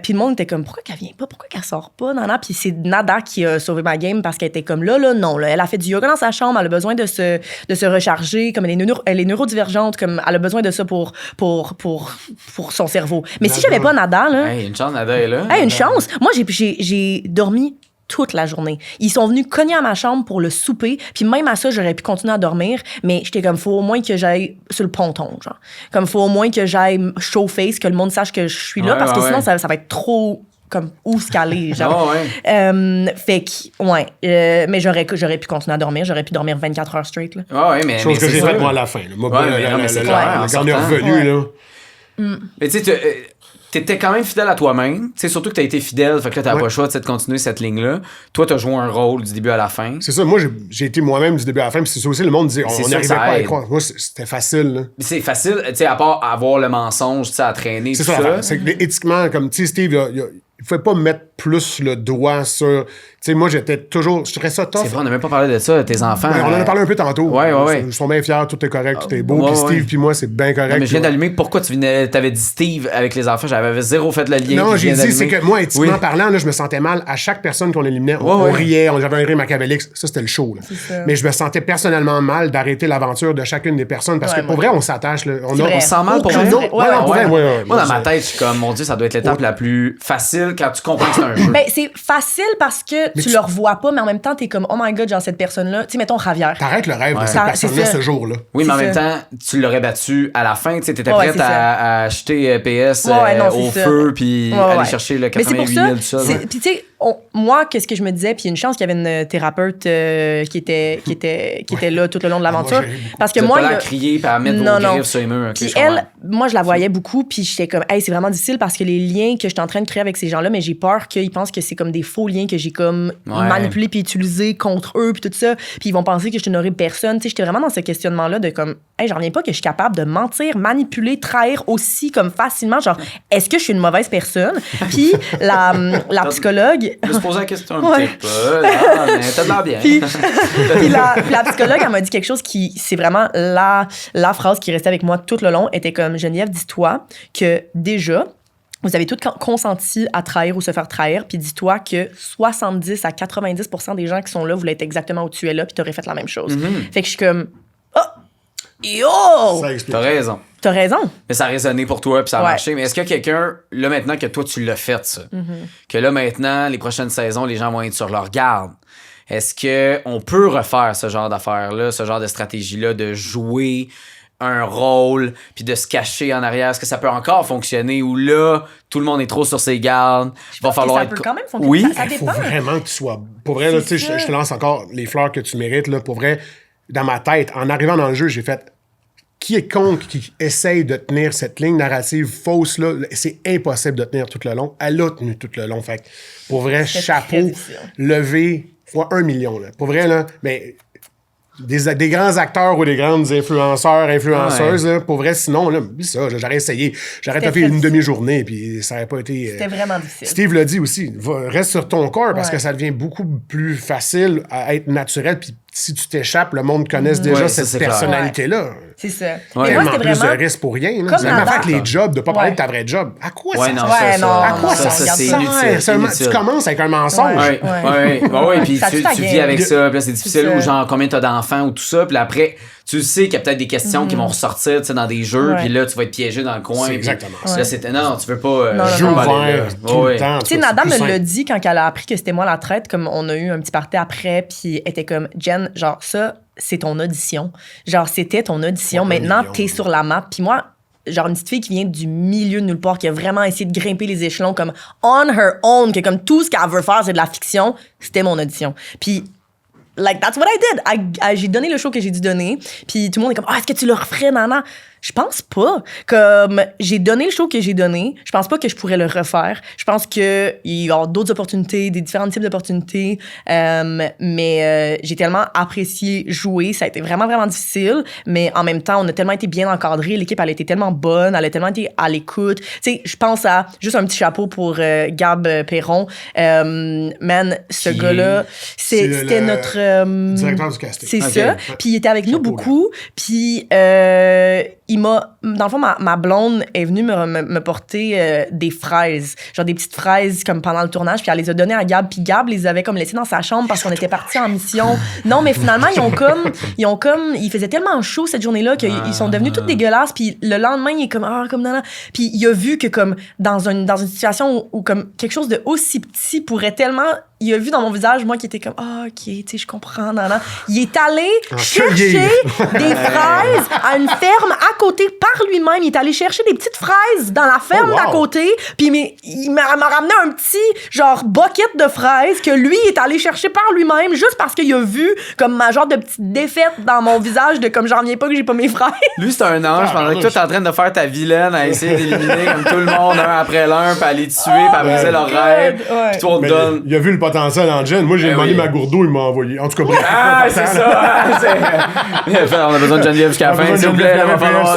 Puis le monde était comme, pourquoi qu'elle vient pas? Pourquoi qu'elle sort pas? Nana. Puis c'est Nada qui a sauvé ma game parce qu'elle était comme, non. Là, elle a fait du yoga dans sa chambre, elle a besoin de se recharger, comme elle est neurodivergente, comme elle a besoin de ça pour son cerveau. Mais si j'avais pas Nada, là... Hey, une chance, Nada est là. Hey, une chance! Moi, j'ai dormi toute la journée. Ils sont venus cogner à ma chambre pour le souper, puis même à ça, j'aurais pu continuer à dormir, mais j'étais comme, faut au moins que j'aille sur le ponton, genre. Comme, faut au moins que j'aille show face, que le monde sache que je suis là, parce que sinon, ça va être trop... comme où se caler, genre. Fait que, mais j'aurais pu continuer à dormir. J'aurais pu dormir 24 heures straight, là. Mais chose que j'ai faite, moi, à la fin. Moi, quand on est revenu, là... Mais tu sais, t'étais quand même fidèle à toi-même. Tu sais, surtout que t'as été fidèle, fait que là, t'as pas le choix de continuer cette ligne-là. Toi, t'as joué un rôle du début à la fin. C'est ça, moi, j'ai été moi-même du début à la fin, puis c'est ça aussi, le monde disait, on n'arrivait pas à y croire. Moi, c'était facile, là. C'est facile, tu sais, à part avoir le mensonge, tu sais, à traîner, c'est tout ça. C'est que éthiquement, comme, tu sais, Steve, il pouvait pas mettre plus le doigt sur... Tu sais, moi, je trouvais ça tough. C'est vrai, on n'a même pas parlé de ça, tes enfants. On en a parlé un peu tantôt. Ils sont bien fiers, tout est correct, tout est beau. Puis Steve, puis moi, c'est bien correct. Non, mais je viens d'allumer pourquoi t'avais dit Steve avec les enfants. J'avais zéro fait le lien. Non, j'ai dit, c'est que moi, éthiquement parlant, là, je me sentais mal. À chaque personne qu'on éliminait, on riait, j'avais un rire machiavélique. Ça, c'était le show. Là. Mais je me sentais personnellement mal d'arrêter l'aventure de chacune des personnes parce que pour vrai, on s'attache. On sent mal pour vrai. Moi, dans ma tête, je suis comme, mon Dieu, ça doit être l'étape la plus facile quand tu comprends que c'est un jeu. Ben, c'est facile parce que tu le revois pas, mais en même temps, t'es comme, oh my God, genre cette personne-là. Tu sais, mettons Javier. T'arrêtes le rêve de cette personne-là ce jour-là. Oui, mais en même temps, tu l'aurais battu à la fin. Tu sais, t'étais prête à acheter PS au feu puis aller chercher le 88 000 tout ça. Puis tu sais, moi, qu'est-ce que je me disais, puis il y a une chance qu'il y avait une thérapeute qui était là tout le long de l'aventure. Parce que moi, pas là à crier puis à mettre vos griffes sur les murs. Puis elle, moi, je la voyais beaucoup, puis j'étais comme, hey, c'est vraiment difficile parce que les liens que j'étais en train de créer avec ces gens-là, mais j'ai peur qu'ils pensent que c'est comme des faux liens que j'ai comme manipulés puis utilisés contre eux puis tout ça, puis ils vont penser que je suis une horrible personne. Tu sais, j'étais vraiment dans ce questionnement-là de comme, hey, j'en reviens pas que je suis capable de mentir, manipuler, trahir aussi comme facilement. Genre, est-ce que je suis une mauvaise personne? Puis la psychologue. Je me suis posé la question un petit peu. Là, mais t'as de l'air bien. Puis la psychologue, elle m'a dit quelque chose qui, c'est vraiment la phrase qui restait avec moi tout le long, était comme, Geneviève, dis-toi que déjà, vous avez tous consenti à trahir ou se faire trahir, puis dis-toi que 70 à 90% des gens qui sont là voulaient être exactement où tu es là, puis t'aurais fait la même chose. Fait que je suis comme, yo! T'as raison. T'as raison. Mais ça a résonné pour toi, puis ça a marché. Mais est-ce que quelqu'un, là maintenant que toi tu l'as fait, ça, que là maintenant, les prochaines saisons, les gens vont être sur leur garde, est-ce qu'on peut refaire ce genre d'affaires-là, ce genre de stratégie-là, de jouer un rôle, puis de se cacher en arrière? Est-ce que ça peut encore fonctionner ou là, tout le monde est trop sur ses gardes? Ça peut quand même fonctionner. Oui. Ça dépend. Il faut vraiment que tu sois... Pour vrai, là, tu sais, je te lance encore les fleurs que tu mérites. Là, pour vrai, dans ma tête, en arrivant dans le jeu, j'ai fait... Quiconque qui essaye de tenir cette ligne narrative fausse-là, c'est impossible de tenir tout le long. Elle a tenu tout le long. Fait pour vrai, chapeau, levé fois 1 million. Là. Pour vrai, là, mais des grands acteurs ou des grandes influenceuses, là, pour vrai, sinon, là, ça, j'aurais essayé. J'aurais tapé une demi-journée, puis ça n'aurait pas été... C'était vraiment difficile. Steve l'a dit aussi, reste sur ton corps, parce que ça devient beaucoup plus facile à être naturel, puis si tu t'échappes, le monde connaisse déjà cette personnalité-là. C'est ça. Ouais. Et moi, c'était vraiment... plus de risque pour rien. C'est même avec les jobs, de pas parler de ta vraie job. À quoi ça sert? À quoi ça sert? Tu commences avec un mensonge. Oui, puis tu vis avec ça, puis là, c'est difficile, ou genre combien t'as d'enfants ou tout ça, puis après, tu sais qu'il y a peut-être des questions qui vont ressortir dans des jeux, puis là, tu vas être piégé dans le coin. C'est exactement ça. Non, tu veux pas... Jeu ouvert tout le temps. Tu sais, Nada me l'a dit quand elle a appris que c'était moi la traite, comme on a eu un petit party après, puis elle était comme, Jen, genre ça, c'est ton audition. Genre, c'était ton audition. Maintenant, t'es sur la map. Puis moi, genre une petite fille qui vient du milieu de nulle part, qui a vraiment essayé de grimper les échelons comme on her own, que comme tout ce qu'elle veut faire, c'est de la fiction, c'était mon audition. Puis like, that's what I did. J'ai donné le show que j'ai dû donner. Puis tout le monde est comme, est-ce que tu le referais, Nana? Je pense pas. Comme, j'ai donné le show que j'ai donné. Je pense pas que je pourrais le refaire. Je pense qu'il y a d'autres opportunités, des différents types d'opportunités. Mais j'ai tellement apprécié jouer. Ça a été vraiment, vraiment difficile. Mais en même temps, on a tellement été bien encadrés. L'équipe, elle a été tellement bonne. Elle a tellement été à l'écoute. Tu sais, je pense à juste un petit chapeau pour Gab Perron. Man, ce gars-là, c'était notre... directeur du casting. C'est ça. Puis il était avec nous beaucoup. Puis il m'a... Dans le fond, ma blonde est venue me porter des fraises. Genre des petites fraises comme pendant le tournage. Puis elle les a données à Gab. Puis Gab les avait comme laissées dans sa chambre parce qu'on était partis en mission. Non, mais finalement, il faisait tellement chaud cette journée-là qu'ils sont devenus tous dégueulasses. Puis le lendemain, il est comme... Puis il a vu que comme dans une situation où comme quelque chose de aussi petit pourrait tellement... Il a vu dans mon visage, moi, qui était comme, OK, tu sais, je comprends, nan. Il est allé chercher des fraises à une ferme à côté par lui-même. Il est allé chercher des petites fraises dans la ferme d'à côté. Puis il m'a ramené un petit, genre, bucket de fraises que lui est allé chercher par lui-même juste parce qu'il a vu comme ma genre de petite défaite dans mon visage de comme j'en reviens pas que j'ai pas mes fraises. Lui, c'est un ange pendant que toi, t'es en train de faire ta vilaine à essayer d'éliminer comme tout le monde un après l'un, puis à les tuer, puis à briser leurs rêves. Puis toi, on te donne. Il a vu le potentiel en Jen. Moi, j'ai demandé ma gourdeau, il m'a envoyé. En tout cas, bref. C'est ça. On a besoin de Geneviève jusqu'à la fin, s'il vous plaît.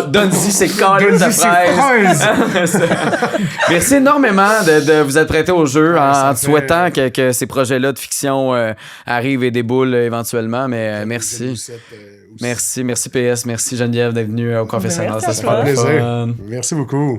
Donne-y ces câlins de fraises. Merci énormément de vous être prêté au jeu en te souhaitant que ces projets-là de fiction arrivent et déboulent éventuellement. Mais merci. Merci PS. Merci Geneviève d'être venue au confessionnal. Ça se fait plaisir. Merci beaucoup.